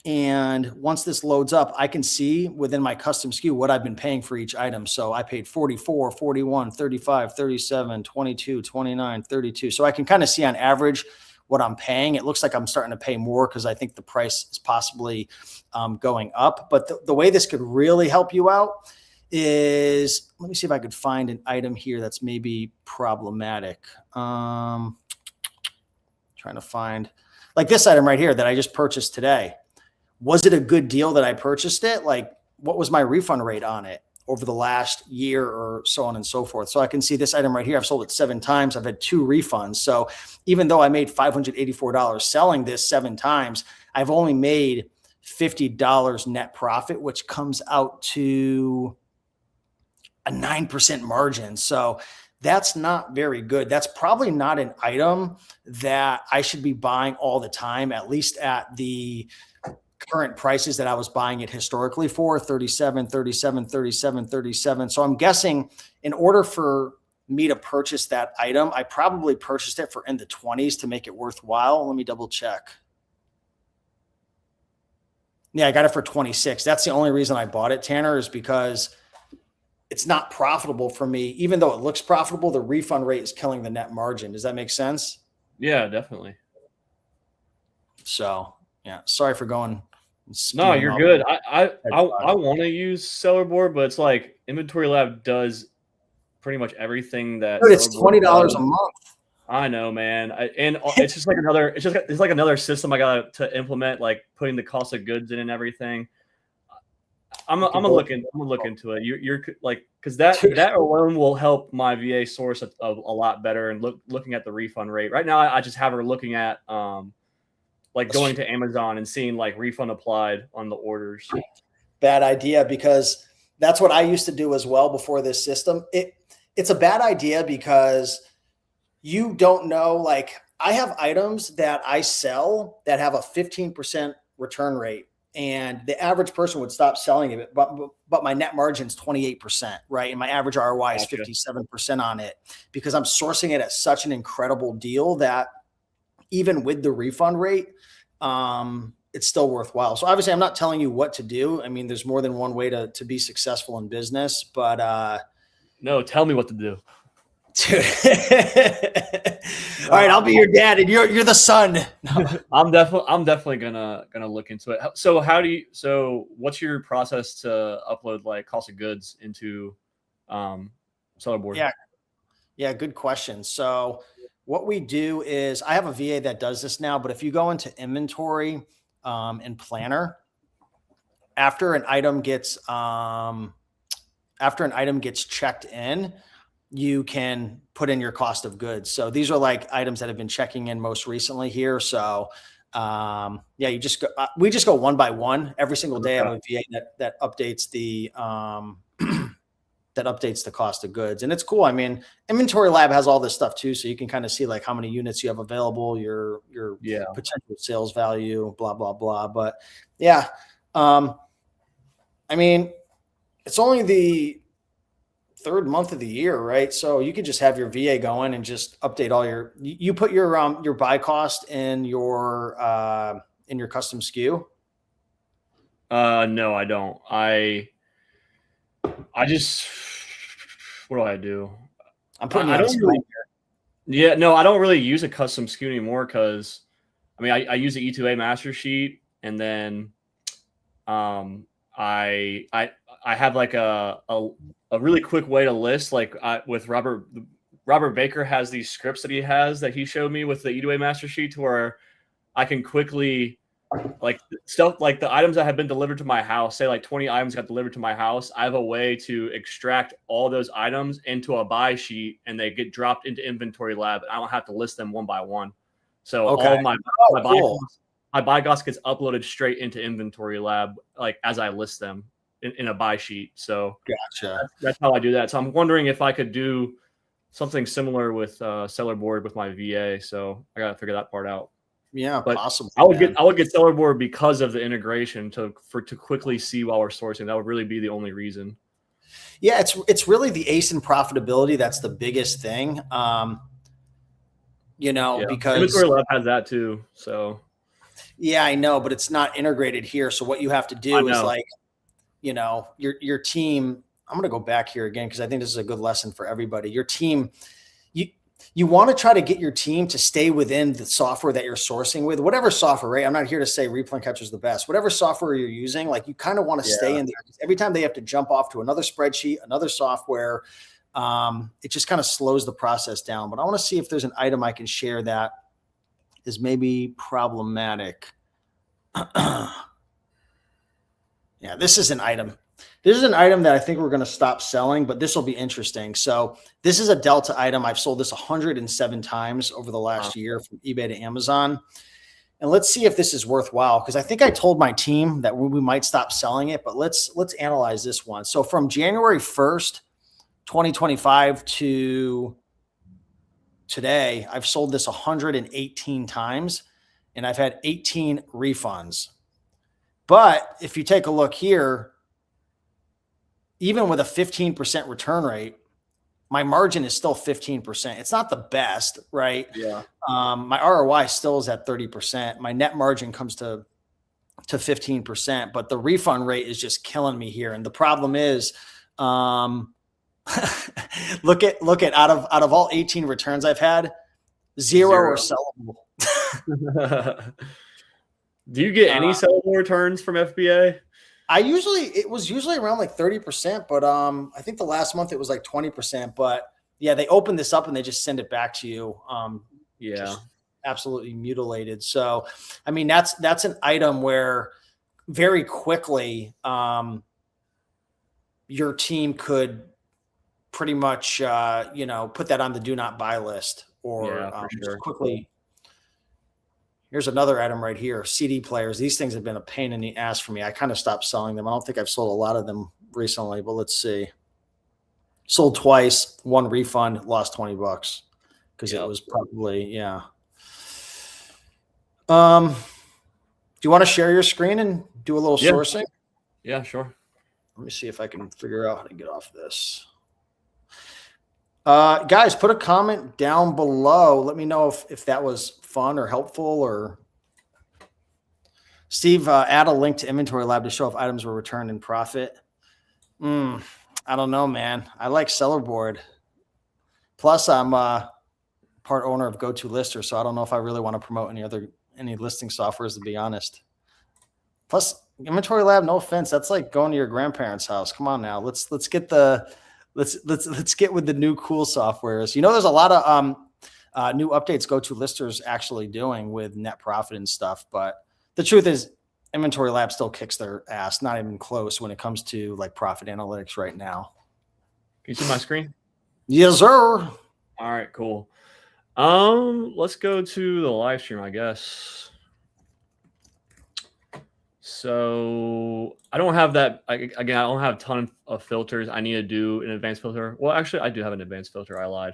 And once this loads up, I can see within my custom SKU what I've been paying for each item. So I paid 44, 41, 35, 37, 22, 29, 32. So I can kind of see on average what I'm paying. It looks like I'm starting to pay more because I think the price is possibly going up. But the way this could really help you out is, let me see if I could find an item here that's maybe problematic. Trying to find like this item right here that I just purchased today. Was it a good deal that I purchased it? Like, what was my refund rate on it over the last year or so on and so forth? So I can see this item right here. I've sold it 7 times. I've had 2 refunds. So even though I made $584 selling this 7 times, I've only made $50 net profit, which comes out to a 9% margin. So that's not very good. That's probably not an item that I should be buying all the time, at least at the current prices that I was buying it historically for, 37, 37, 37, 37. So I'm guessing in order for me to purchase that item, I probably purchased it for in the 20s to make it worthwhile. Let me double check. Yeah, I got it for 26. That's the only reason I bought it, Tanner, is because it's not profitable for me. Even though it looks profitable, the refund rate is killing the net margin. Does that make sense? Yeah, definitely. So yeah, sorry for going. No, Spewing you're off. good. I want to use Seller Board, but it's like Inventory Lab does pretty much everything that Dude, Seller it's Board $20 does. a month. I know, man. It's just like another system I got to implement, like putting the cost of goods in and everything. I'm gonna look into it. You're like, because that alone will help my VA source a lot better. And looking at the refund rate right now, I just have her looking at like going to Amazon and seeing like refund applied on the orders. Bad idea, because that's what I used to do as well before this system. It's a bad idea because you don't know, like I have items that I sell that have a 15% return rate, and the average person would stop selling it, but my net margin is 28%, right? And my average ROI is 57% on it, because I'm sourcing it at such an incredible deal that even with the refund rate, it's still worthwhile. So obviously I'm not telling you what to do. I mean, there's more than one way to be successful in business, but no, tell me what to do. Dude. All right, I'll be your dad and you're the son. No. I'm definitely gonna look into it. So what's your process to upload like cost of goods into Seller Board? Yeah, good question. So what we do is, I have a VA that does this now, but if you go into inventory and planner, after an item gets checked in, you can put in your cost of goods. So these are like items that have been checking in most recently here. So yeah, we just go one by one every single day. I have a VA that updates the that updates the cost of goods, and it's cool. I mean, Inventory Lab has all this stuff too, so you can kind of see like how many units you have available, your potential sales value, blah blah blah. But yeah, I mean, it's only the third month of the year, right? So you could just have your VA going and just update all you put your buy cost in your custom SKU. No, I don't. I just, what do I do? I'm putting. I don't really. Yeah, no, I don't really use a custom SKU anymore because, I mean, I use the E2A master sheet, and then, I have like a really quick way to list, like with Robert Baker has these scripts that he showed me with the E2A master sheet, to where I can quickly, like stuff like the items that have been delivered to my house, say like 20 items got delivered to my house. I have a way to extract all those items into a buy sheet, and they get dropped into Inventory Lab. I don't have to list them one by one. So all of my buy cost gets uploaded straight into Inventory Lab, like as I list them in a buy sheet. So gotcha. That's how I do that. So I'm wondering if I could do something similar with Seller Board with my VA. So I got to figure that part out. Yeah, but possible. I would get Seller Board because of the integration to quickly see while we're sourcing. That would really be the only reason. Yeah, it's really the ACE and profitability that's the biggest thing. Because Inventory Lab has that too. So yeah, I know, but it's not integrated here. So what you have to do is like, your team. I'm going to go back here again because I think this is a good lesson for everybody. Your team, you want to try to get your team to stay within the software that you're sourcing with, whatever software, right? I'm not here to say Replay Catcher is the best. Whatever software you're using, like you kind of want to stay in there. Every time they have to jump off to another spreadsheet, another software, it just kind of slows the process down. But I want to see if there's an item I can share that is maybe problematic. Yeah, this is an item. This is an item that I think we're going to stop selling, but this will be interesting. So this is a Delta item. I've sold this 107 times over the last year from eBay to Amazon. And let's see if this is worthwhile, because I think I told my team that we might stop selling it, but let's analyze this one. So from January 1st, 2025 to today, I've sold this 118 times and I've had 18 refunds. But if you take a look here, even with a 15% return rate, my margin is still 15%. It's not the best, right? Yeah. My ROI still is at 30%. My net margin comes to 15%, but the refund rate is just killing me here. And the problem is, look at out of all 18 returns I've had, zero are sellable. Do you get any sellable returns from FBA? It was usually around like 30%, but I think the last month it was like 20%. But yeah, they open this up and they just send it back to you. Just absolutely mutilated. So, I mean, that's an item where very quickly your team could pretty much put that on the do not buy list, or just quickly. Here's another item right here. CD players. These things have been a pain in the ass for me. I kind of stopped selling them. I don't think I've sold a lot of them recently, but let's see. Sold twice, one refund, lost $20 because it was probably, yeah. Do you want to share your screen and do a little sourcing? Yeah, sure. Let me see if I can figure out how to get off this. Guys, put a comment down below. Let me know if that was fun or helpful. Or Steve, add a link to Inventory Lab to show if items were returned in profit. I don't know, man. I like Sellerboard. Plus, I'm part owner of GoToLister, so I don't know if I really want to promote any listing softwares, to be honest. Plus, Inventory Lab, no offense, that's like going to your grandparents' house. Come on now, let's get let's get with the new cool softwares. There's a lot of new updates GoToLister's actually doing with net profit and stuff. But the truth is, Inventory Lab still kicks their ass, not even close when it comes to like profit analytics right now. Can you see my screen? Yes, sir. All right, cool. Let's go to the live stream, I guess. So I don't have that. Again, I don't have a ton of filters. I need to do an advanced filter. Well, actually, I do have an advanced filter. I lied,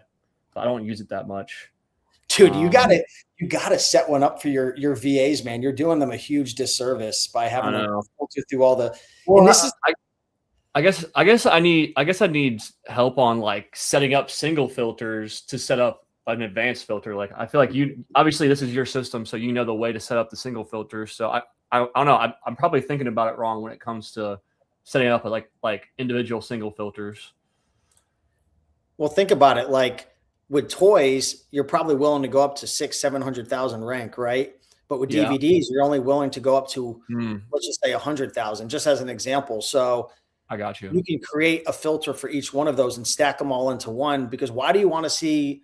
but I don't use it that much. Dude, you gotta set one up for your VAs, man. You're doing them a huge disservice by having to filter through all the. Well, and this is. I guess I need help on like setting up single filters to set up an advanced filter. Like I feel like obviously this is your system, so you know the way to set up the single filters. So I don't know. I'm probably thinking about it wrong when it comes to setting up like individual single filters. Well, think about it. Like with toys, you're probably willing to go up to 600,000-700,000 rank, right? But with DVDs, you're only willing to go up to let's just say 100,000, just as an example. So I got you. You can create a filter for each one of those and stack them all into one, because why do you want to see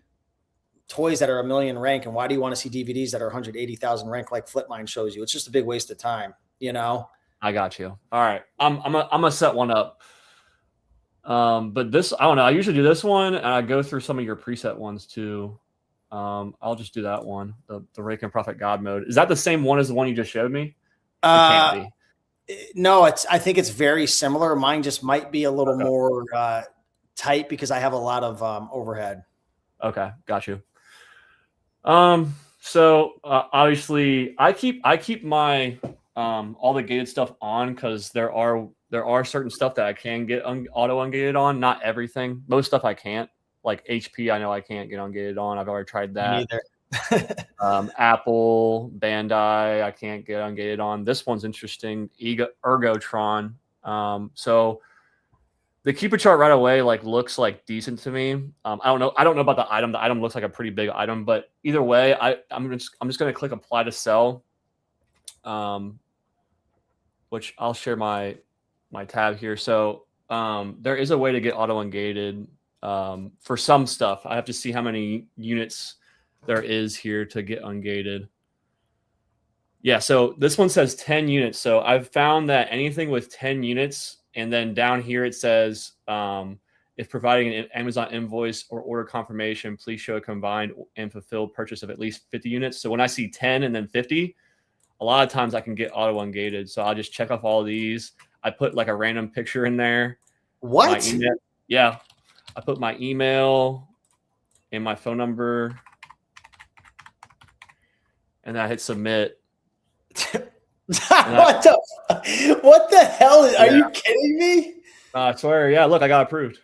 toys that are 1 million rank, and why do you want to see DVDs that are 180,000 rank like Flipmine shows you? It's just a big waste of time, I got you. All right. I'm gonna set one up. But this, I don't know. I usually do this one, and I go through some of your preset ones too. I'll just do that one, the Rake and Profit God mode. Is that the same one as the one you just showed me? It can't be. No, I think it's very similar. Mine just might be a little more tight because I have a lot of overhead. Okay, got you. So obviously I keep my all the gated stuff on because there are certain stuff that I can get auto ungated on. Not everything. Most stuff I can't. Like HP, I know I can't get ungated on. I've already tried that. Me neither. Apple, Bandai, I can't get ungated on. This one's interesting. Ergotron. So the keeper chart right away looks like decent to me. I don't know about the item. The item looks like a pretty big item, but either way, I'm just going to click apply to sell. Which I'll share my tab here. So there is a way to get auto ungated for some stuff. I have to see how many units there is here to get ungated. Yeah, so this one says 10 units. So I've found that anything with 10 units, and then down here it says, if providing an Amazon invoice or order confirmation, please show a combined and fulfilled purchase of at least 50 units. So when I see 10 and then 50, a lot of times I can get auto ungated. So I'll just check off all of these. I put like a random picture in there. What? Yeah. I put my email and my phone number, and I hit submit. What the hell? Are you kidding me? I swear. Yeah. Look, I got approved.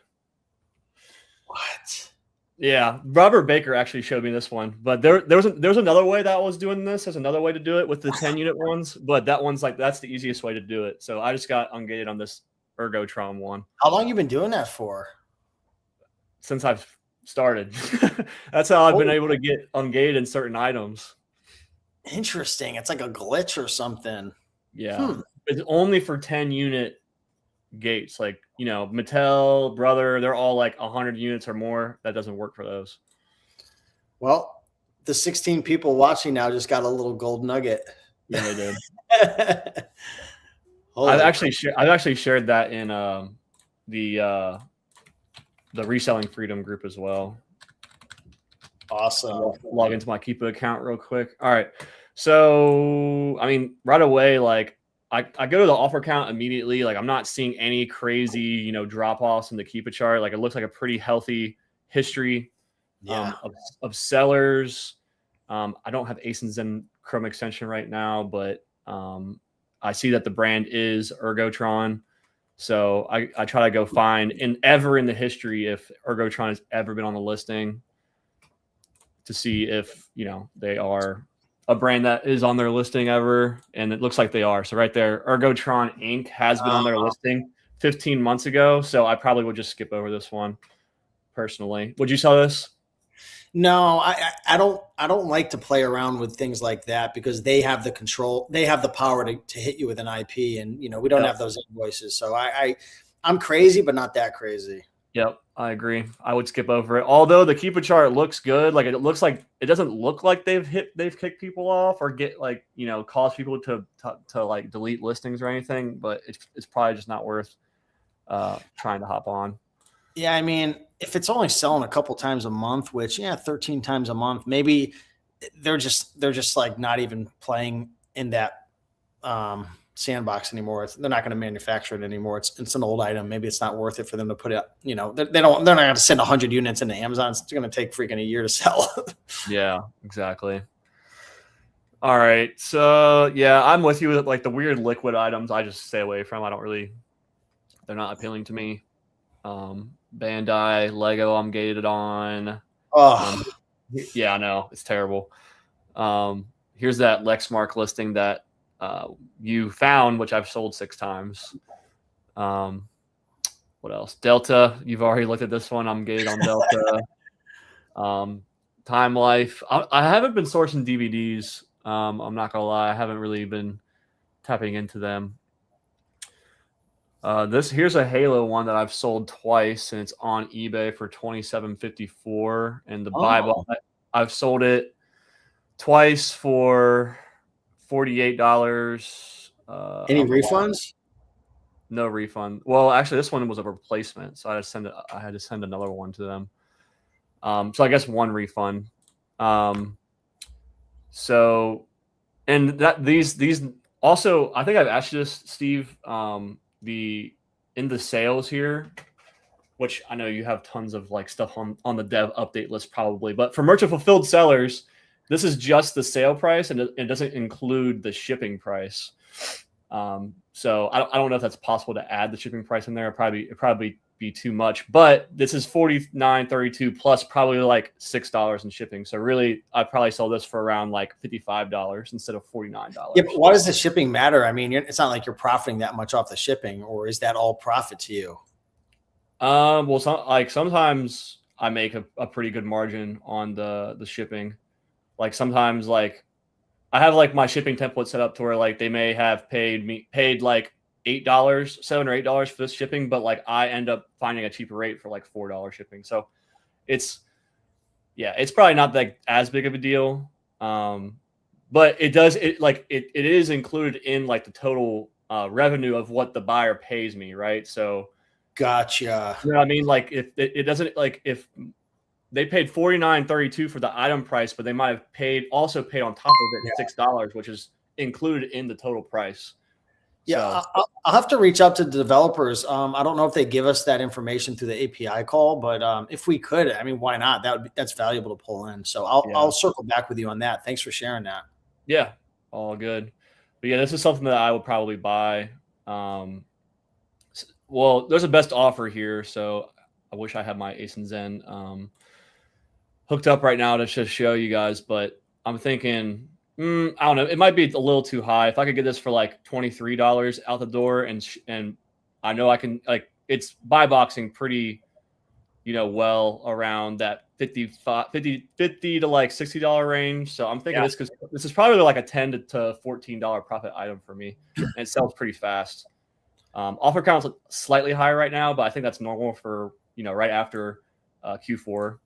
What? Yeah. Robert Baker actually showed me this one, but there was another way that I was doing this. There's another way to do it with the 10 unit ones, but that one's that's the easiest way to do it. So I just got ungated on this Ergotron one. How long you been doing that for? since I've started. That's how I've been Oh, able to get ungated in certain items. interesting. It's like a glitch or something. Yeah. It's only for 10 unit gates. Like, Mattel, Brother, they're all like 100 units or more. That doesn't work for those. Well, the 16 people watching now just got a little gold nugget. Yeah, they did. Holy I've actually shared that in the Reselling Freedom group as well. awesome. Log into my Keepa account real quick. All right. So, I mean, right away, like I go to the offer count immediately. Like I'm not seeing any crazy, drop offs in the Keepa chart. Like it looks like a pretty healthy history of sellers. I don't have ASINs in Chrome extension right now, but I see that the brand is Ergotron. So I try to go find in the history if Ergotron has ever been on the listing to see if, they are a brand that is on their listing ever. And it looks like they are. So right there, Ergotron Inc. has been on their listing 15 months ago. So I probably would just skip over this one personally. Would you sell this? No, I don't like to play around with things like that because they have the control, they have the power to hit you with an IP, and we don't have those invoices. So I'm crazy, but not that crazy. Yep, I agree. I would skip over it. Although the Keepa chart looks good, like it looks like it doesn't look like they've kicked people off or get cause people to like delete listings or anything. But it's probably just not worth trying to hop on. Yeah, I mean, if it's only selling a couple times a month, which 13 times a month, maybe they're just like not even playing in that sandbox anymore. They're not going to manufacture it anymore. It's an old item. Maybe it's not worth it for them to put it. They're not going to send 100 units into Amazon. It's going to take freaking a year to sell. Yeah, exactly. All right, so yeah, I'm with you with like the weird liquid items. I just stay away from. They're not appealing to me. Bandai, Lego, I'm gated on. Yeah, I know it's terrible. Here's that Lexmark listing that you found, which I've sold 6 times. What else? Delta, you've already looked at this one. I'm gated on Delta. Time Life. I haven't been sourcing DVDs. I'm not gonna lie, I haven't really been tapping into them. Here's a Halo one that I've sold twice, and it's on eBay for $27.54. And the Bible, I've sold it twice for $48. Any refunds? No refund. Well, actually, this one was a replacement, so I had to send another one to them. So I guess one refund. So, and that these also, I think I've asked you this, Steve. In the sales here, which I know you have tons of like stuff on the dev update list probably, but for merchant fulfilled sellers, this is just the sale price and it doesn't include the shipping price. So I don't know if that's possible to add the shipping price in there. It'd probably be too much, but this is $49.32 plus probably like $6 in shipping. So really, I'd probably sell this for around like $55 instead of $49. Yeah, but why does the shipping matter? I mean, it's not like you're profiting that much off the shipping, or is that all profit to you? Well, sometimes I make a pretty good margin on the shipping. Like sometimes like I have like my shipping template set up to where like they may have paid like $8, $7 or $8 for this shipping, but like I end up finding a cheaper rate for like $4 shipping. So it's probably not like as big of a deal. But it is included in like the total revenue of what the buyer pays me, right? So gotcha. You know what I mean? Like if it doesn't, like if they paid $49.32 for the item price, but they might have also paid on top of it $6, which is included in the total price. Yeah, so I'll have to reach out to the developers. I don't know if they give us that information through the API call, but if we could, I mean, why not? That's valuable to pull in. So I'll circle back with you on that. Thanks for sharing that. Yeah, all good. But yeah, this is something that I would probably buy. Well, there's a best offer here, so I wish I had my Ace and Zen hooked up right now to just show you guys, but I'm thinking, I don't know, it might be a little too high. If I could get this for like $23 out the door, and I know I can, like, it's buy boxing pretty, well around that 50 to like $60 range. So I'm thinking this is probably like a $10 to $14 profit item for me, and it sells pretty fast. Offer count's slightly higher right now, but I think that's normal for right after Q4,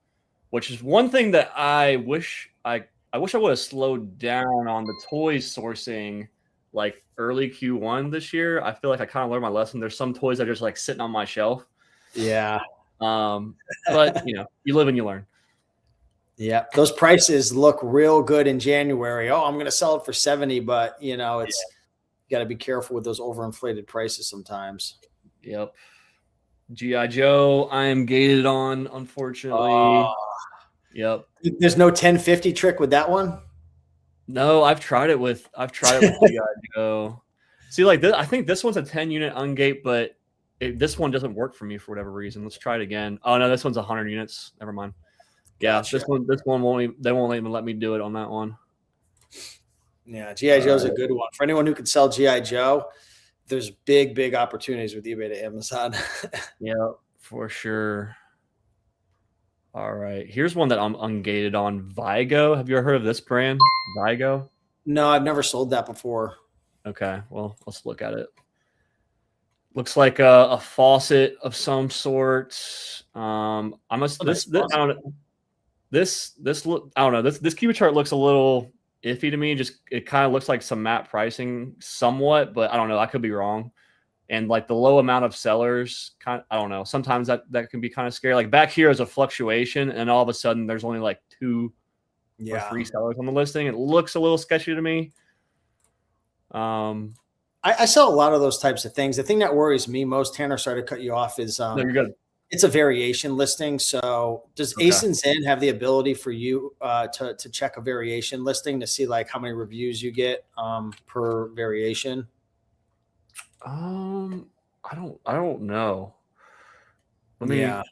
which is one thing that I wish I would have slowed down on the toys sourcing like early Q1 this year. I feel like I kind of learned my lesson. There's some toys that are just like sitting on my shelf. Yeah. But you live and you learn. Yeah. Those prices look real good in January. Oh, I'm going to sell it for 70, but you got to be careful with those overinflated prices sometimes. Yep. G.I. Joe, I am gated on, unfortunately. Yep. There's no 1050 trick with that one? No, I've tried it with G.I. Joe. See, like this, I think this one's a 10-unit ungate, but this one doesn't work for me for whatever reason. Let's try it again. Oh no, this one's 100 units. Never mind. Yeah, gotcha. This one won't. They won't even let me do it on that one. Yeah, G.I. Joe's a good one. For anyone who can sell G.I. Joe, there's big opportunities with eBay to Amazon. Yeah, for sure. All right. Here's one that I'm ungated on. Vigo. Have you ever heard of this brand? Vigo? No, I've never sold that before. Okay. Well, let's look at it. Looks like a faucet of some sort. I don't know. This keyword chart looks a little iffy to me. Just it kind of looks like some matte pricing somewhat, but I don't know. I could be wrong. And like the low amount of sellers, I don't know. Sometimes that can be kind of scary. Like back here is a fluctuation, and all of a sudden there's only like 2 or 3 sellers on the listing. It looks a little sketchy to me. I sell a lot of those types of things. The thing that worries me most, Tanner, sorry to cut you off, is no, you're good. It's a variation listing. So does ASINs in have the ability for you to check a variation listing to see like how many reviews you get per variation? I don't know. Because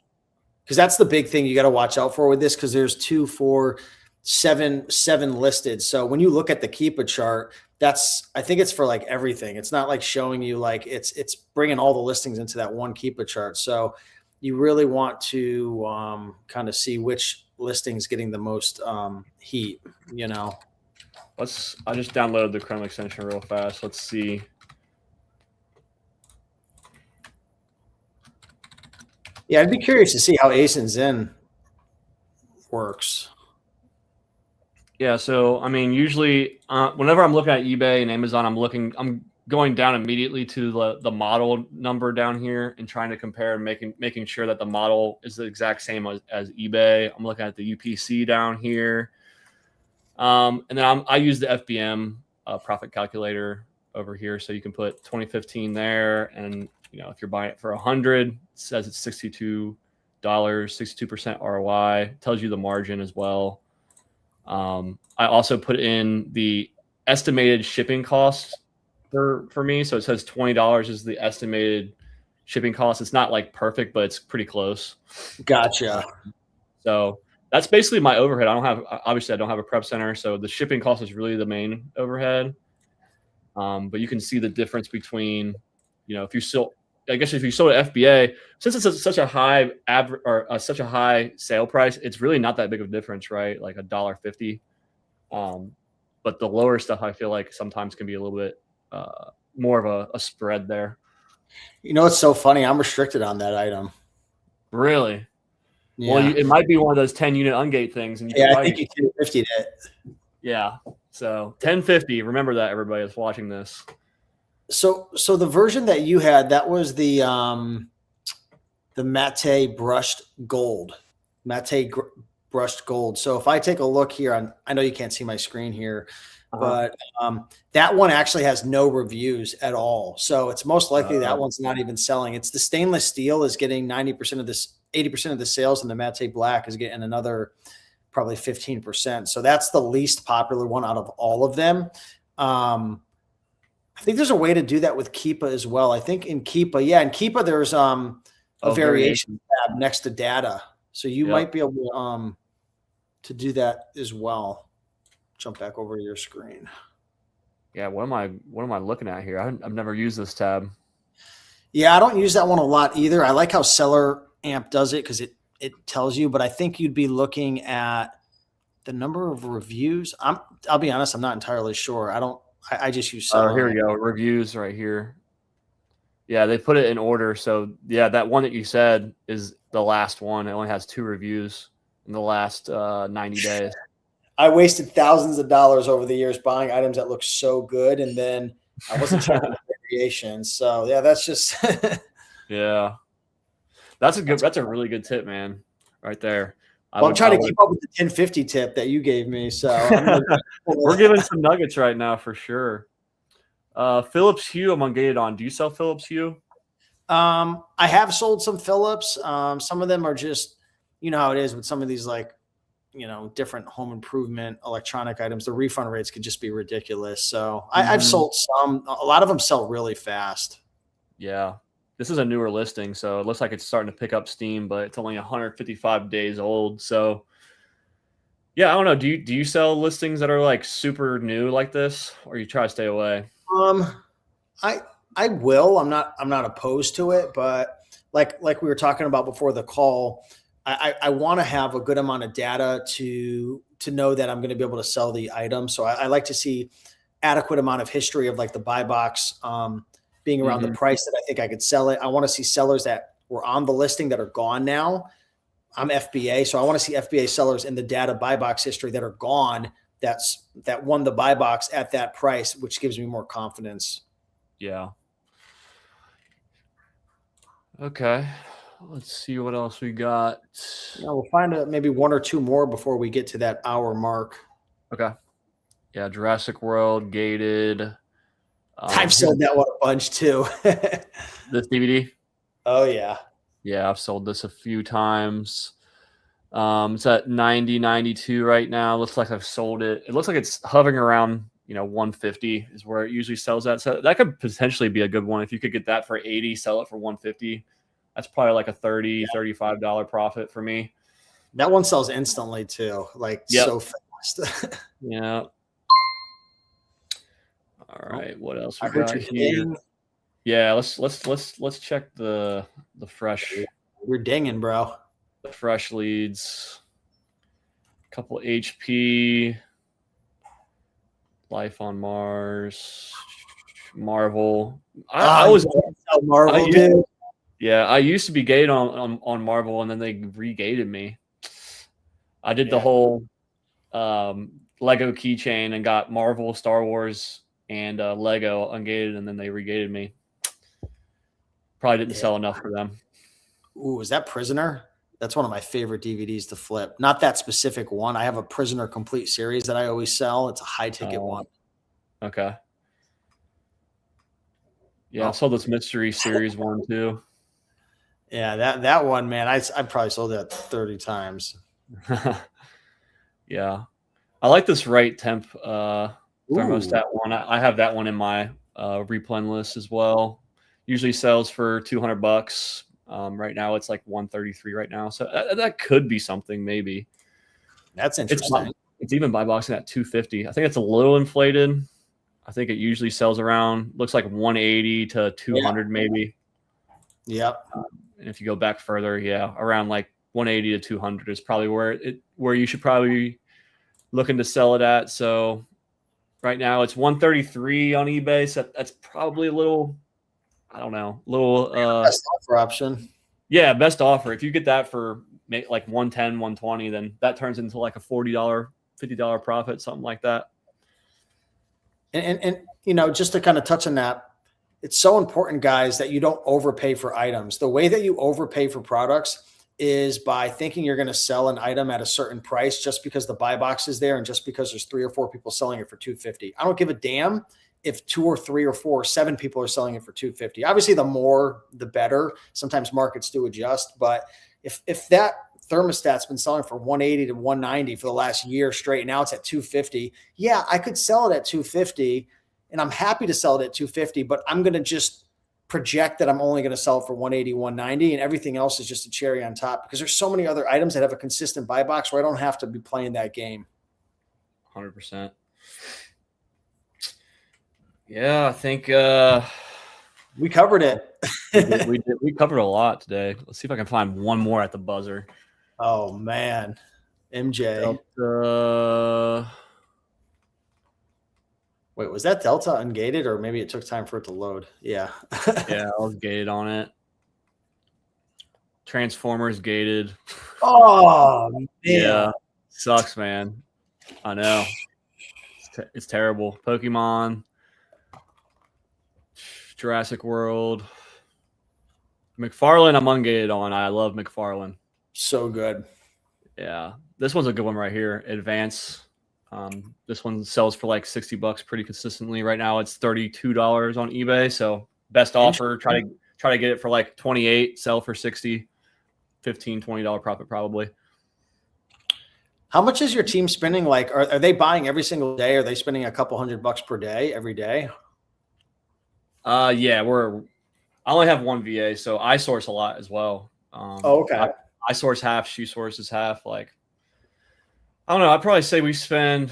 that's the big thing you got to watch out for with this, because there's 2, 4, 7 listed. So when you look at the Keepa chart, I think it's for like everything. It's not like showing you like it's bringing all the listings into that one Keepa chart. So you really want to kind of see which listing's getting the most heat, I just downloaded the Chrome extension real fast. Let's see. Yeah, I'd be curious to see how ASINs in works. Yeah, so I mean, usually whenever I'm looking at eBay and Amazon, I'm going down immediately to the model number down here and trying to compare and making sure that the model is the exact same as eBay. I'm looking at the UPC down here, and then I use the FBM profit calculator over here, so you can put 2015 there, and if you're buying it for 100, it says it's $62, 62% ROI. It tells you the margin as well. I also put in the estimated shipping costs for me. So it says $20 is the estimated shipping cost. It's not like perfect, but it's pretty close. Gotcha. So that's basically my overhead. Obviously I don't have a prep center, so the shipping cost is really the main overhead. But you can see the difference between, if you sold at FBA, since it's such a high such a high sale price, it's really not that big of a difference, right? Like $1.50. But the lower stuff, I feel like sometimes can be a little bit more of a spread there. It's so funny. I'm restricted on that item. Really? Yeah. Well, it might be one of those 10-unit ungate things. And I think you 1050'd it. Yeah. So 1050. Remember that, everybody that's watching this. So the version that you had, that was the matte brushed gold. Brushed gold. So if I take a look here I know you can't see my screen here, but that one actually has no reviews at all. So it's most likely that one's not even selling. It's the stainless steel is getting 90% of this, 80% of the sales, and the matte black is getting another probably 15%. So that's the least popular one out of all of them. I think there's a way to do that with Keepa as well. I think in Keepa, there's a variation tab next to data. So you might be able to do that as well. Jump back over to your screen. Yeah, what am I looking at here? I've never used this tab. Yeah, I don't use that one a lot either. I like how Seller Amp does it because it tells you, but I think you'd be looking at the number of reviews. I'll be honest, I'm not entirely sure. I just use seller. Here we go. Reviews right here. Yeah, they put it in order. So yeah, that one that you said is the last one. It only has 2 reviews in the last 90 days. I wasted thousands of dollars over the years buying items that look so good, and then I wasn't checking the variations. So yeah, that's just yeah. That's a really good tip, man. Right there. I'm trying to keep up with the 1050 tip that you gave me. So we're giving some nuggets right now for sure. Philips Hue, I'm ungated on. Do you sell Philips Hue? I have sold some Philips. Some of them are just, you know how it is with some of these, like, you know, different home improvement electronic items. The refund rates could just be ridiculous. So I've sold some. A lot of them sell really fast. Yeah. This is a newer listing, so it looks like it's starting to pick up steam, but it's only 155 days old. So yeah, I don't know. Do you sell listings that are like super new like this, or you try to stay away? I will. I'm not opposed to it, but like we were talking about before the call, I want to have a good amount of data to know that I'm going to be able to sell the item. So I like to see adequate amount of history of like the buy box being around the price that I think I could sell it. I want to see sellers that were on the listing that are gone now. I'm FBA, so I want to see FBA sellers in the data buy box history that are gone that won the buy box at that price, which gives me more confidence. Yeah. Okay. Let's see what else we got. Yeah, we'll find maybe 1 or 2 more before we get to that hour mark. Okay. Yeah, Jurassic World, Gated. I've sold that one a bunch too. This DVD? Oh yeah. Yeah, I've sold this a few times. It's at 90, 92 right now. Looks like I've sold it. It looks like it's hovering around, 150 is where it usually sells at. So that could potentially be a good one. If you could get that for 80, sell it for 150. That's probably like a $30, $35 profit for me. That one sells instantly too. Like so fast. Yeah. All right, what else we got here? Yeah, let's check the fresh. We're dinging, bro. The fresh leads. A couple HP. Life on Mars. Marvel. I was Marvel, dude. Yeah, I used to be gated on Marvel, and then they regated me. I did the whole Lego keychain and got Marvel, Star Wars, and Lego ungated, and then they regated me. Probably didn't sell enough for them. Ooh, is that Prisoner? That's one of my favorite DVDs to flip. Not that specific one. I have a Prisoner complete series that I always sell. It's a high ticket one. Okay. Yeah, I sold this mystery series one too. Yeah, that one, man, I probably sold that 30 times. Yeah. I like this right temp thermostat one. I have that one in my replen list as well. Usually sells for $200. Right now it's like 133 right now. So that could be something maybe. That's interesting. It's even buy boxing at 250. I think it's a little inflated. I think it usually sells around, looks like 180 to 200 maybe. Yep. And if you go back further, around like 180 to 200 is probably where you should probably be looking to sell it at. So right now it's 133 on eBay. So that's probably a little, I don't know, best offer option. Yeah, best offer. If you get that for like 110, 120, then that turns into like a $40, $50 profit, something like that. And just to kind of touch on that, it's so important, guys, that you don't overpay for items. The way that you overpay for products is by thinking you're going to sell an item at a certain price just because the buy box is there and just because there's 3 or 4 people selling it for $250. I don't give a damn if 2 or 3 or 4 or 7 people are selling it for $250. Obviously, the more, the better. Sometimes markets do adjust, but if that thermostat's been selling for 180 to 190 for the last year straight, now it's at 250. Yeah, I could sell it at 250, and I'm happy to sell it at 250, but I'm going to just project that I'm only going to sell it for 180, 190, and everything else is just a cherry on top because there's so many other items that have a consistent buy box where I don't have to be playing that game. 100%. Yeah, I think we covered it. we covered a lot today. Let's see if I can find one more at the buzzer. Oh man, MJ. Delta. Wait, was that Delta ungated, or maybe it took time for it to load? Yeah. Yeah, I was gated on it. Transformers gated. Oh man. Yeah, sucks, man. I know. It's terrible. Pokemon, Jurassic World, McFarlane. I'm ungated on. I love McFarlane. So good. Yeah, this one's a good one right here. Advance. This one sells for like $60 pretty consistently. Right now, it's $32 on eBay. So best offer. Try to get it for like 28. Sell for 60. $15, $20 profit probably. How much is your team spending? Like, are they buying every single day? Are they spending a couple $100 per day every day? Yeah, I only have one VA, so I source a lot as well. Okay. I source half, she sources half. Like, I don't know. I'd probably say we spend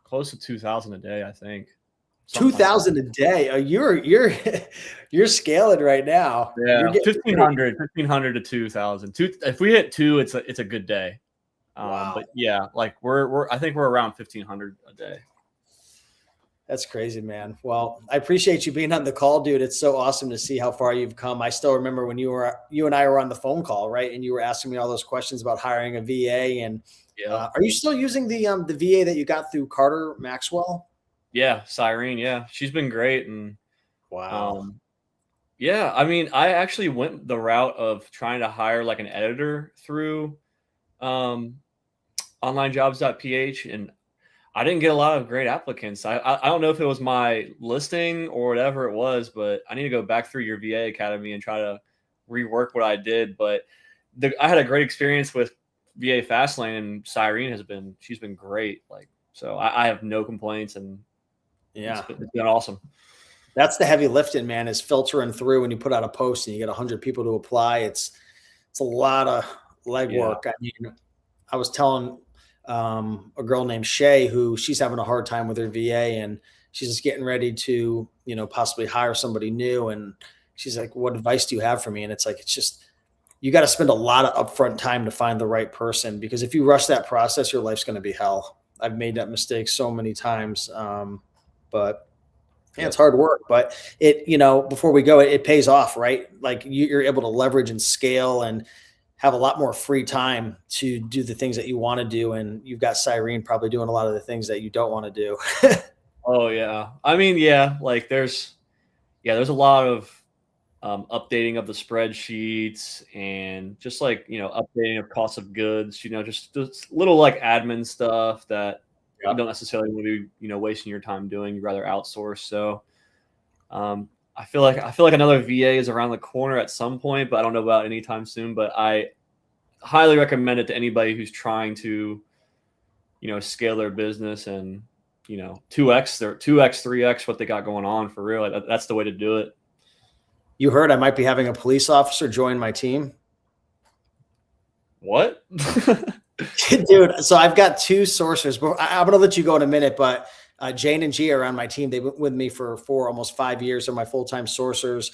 close to 2,000 a day. I think 2,000 a day. You're scaling right now. Yeah, 1,500 to 2,000. If we hit 2, it's a good day. Wow. But yeah, like I think we're around 1,500 a day. That's crazy, man. Well, I appreciate you being on the call, dude. It's so awesome to see how far you've come. I still remember when you and I were on the phone call, right? And you were asking me all those questions about hiring a VA. And are you still using the VA that you got through Carter Maxwell? Yeah, Cyrene. Yeah, she's been great. And wow. Yeah, I mean, I actually went the route of trying to hire like an editor through Onlinejobs.PH, and I didn't get a lot of great applicants. I don't know if it was my listing or whatever it was, but I need to go back through your VA Academy and try to rework what I did. But I had a great experience with VA Fastlane, and Cyrene she's been great. Like, so I have no complaints, and yeah, it's been awesome. That's the heavy lifting, man, is filtering through when you put out a post and you get 100 people to apply. It's a lot of legwork. Yeah. I mean, I was telling a girl named Shay who she's having a hard time with her VA, and she's just getting ready to, possibly hire somebody new. And she's like, what advice do you have for me? And it's like, it's just, you got to spend a lot of upfront time to find the right person, because if you rush that process, your life's going to be hell. I've made that mistake so many times. But yeah, it's hard work, but it, before we go, it pays off, right? Like you're able to leverage and scale and have a lot more free time to do the things that you want to do. And you've got Cyrene probably doing a lot of the things that you don't want to do. Oh yeah. I mean, yeah, like there's a lot of updating of the spreadsheets and just like, updating of cost of goods, just little like admin stuff that you don't necessarily want to be, wasting your time doing. You'd rather outsource. So I feel like another VA is around the corner at some point, but I don't know about anytime soon. But I highly recommend it to anybody who's trying to, scale their business and, 2x, 3x what they got going on for real. That's the way to do it. You heard I might be having a police officer join my team. What? Dude, so I've got 2 sourcers, but I'm going to let you go in a minute, but Jane and Gia are on my team. They've been with me for almost 5 years. They're my full-time sourcers.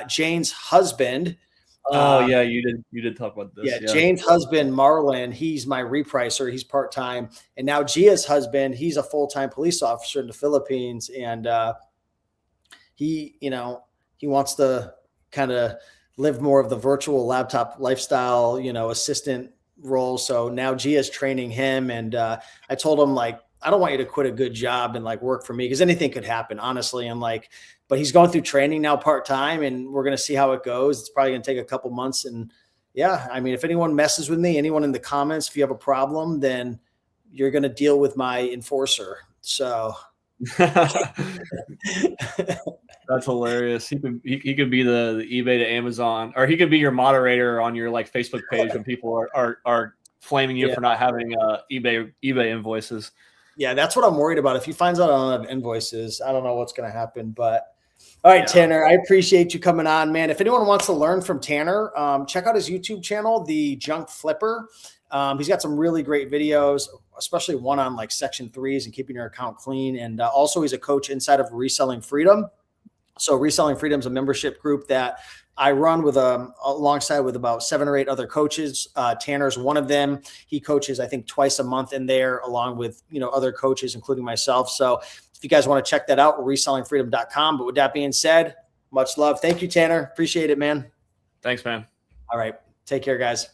Jane's husband. Oh yeah, you did talk about this. Yeah, Jane's husband, Marlon, he's my repricer. He's part-time. And now Gia's husband, he's a full-time police officer in the Philippines. And he wants to kind of live more of the virtual laptop lifestyle, assistant role. So now Gia's training him. And I told him, like, I don't want you to quit a good job and like work for me, because anything could happen, honestly. And like, but he's going through training now part-time, and we're going to see how it goes. It's probably going to take a couple months. And yeah, I mean, if anyone messes with me, anyone in the comments, if you have a problem, then you're going to deal with my enforcer. So that's hilarious. He could be the eBay to Amazon, or he could be your moderator on your like Facebook page when people are flaming you for not having eBay invoices. Yeah, that's what I'm worried about. If he finds out I don't have invoices, I don't know what's going to happen. But all right, Tanner, I appreciate you coming on, man. If anyone wants to learn from Tanner, check out his YouTube channel, The Junk Flipper. He's got some really great videos, especially one on like Section 3s and keeping your account clean. And also he's a coach inside of Reselling Freedom. So Reselling Freedom is a membership group that I run with alongside with about 7 or 8 other coaches. Tanner's one of them. He coaches, I think, twice a month in there, along with other coaches, including myself. So if you guys want to check that out, resellingfreedom.com. But with that being said, much love. Thank you, Tanner. Appreciate it, man. Thanks, man. All right. Take care, guys.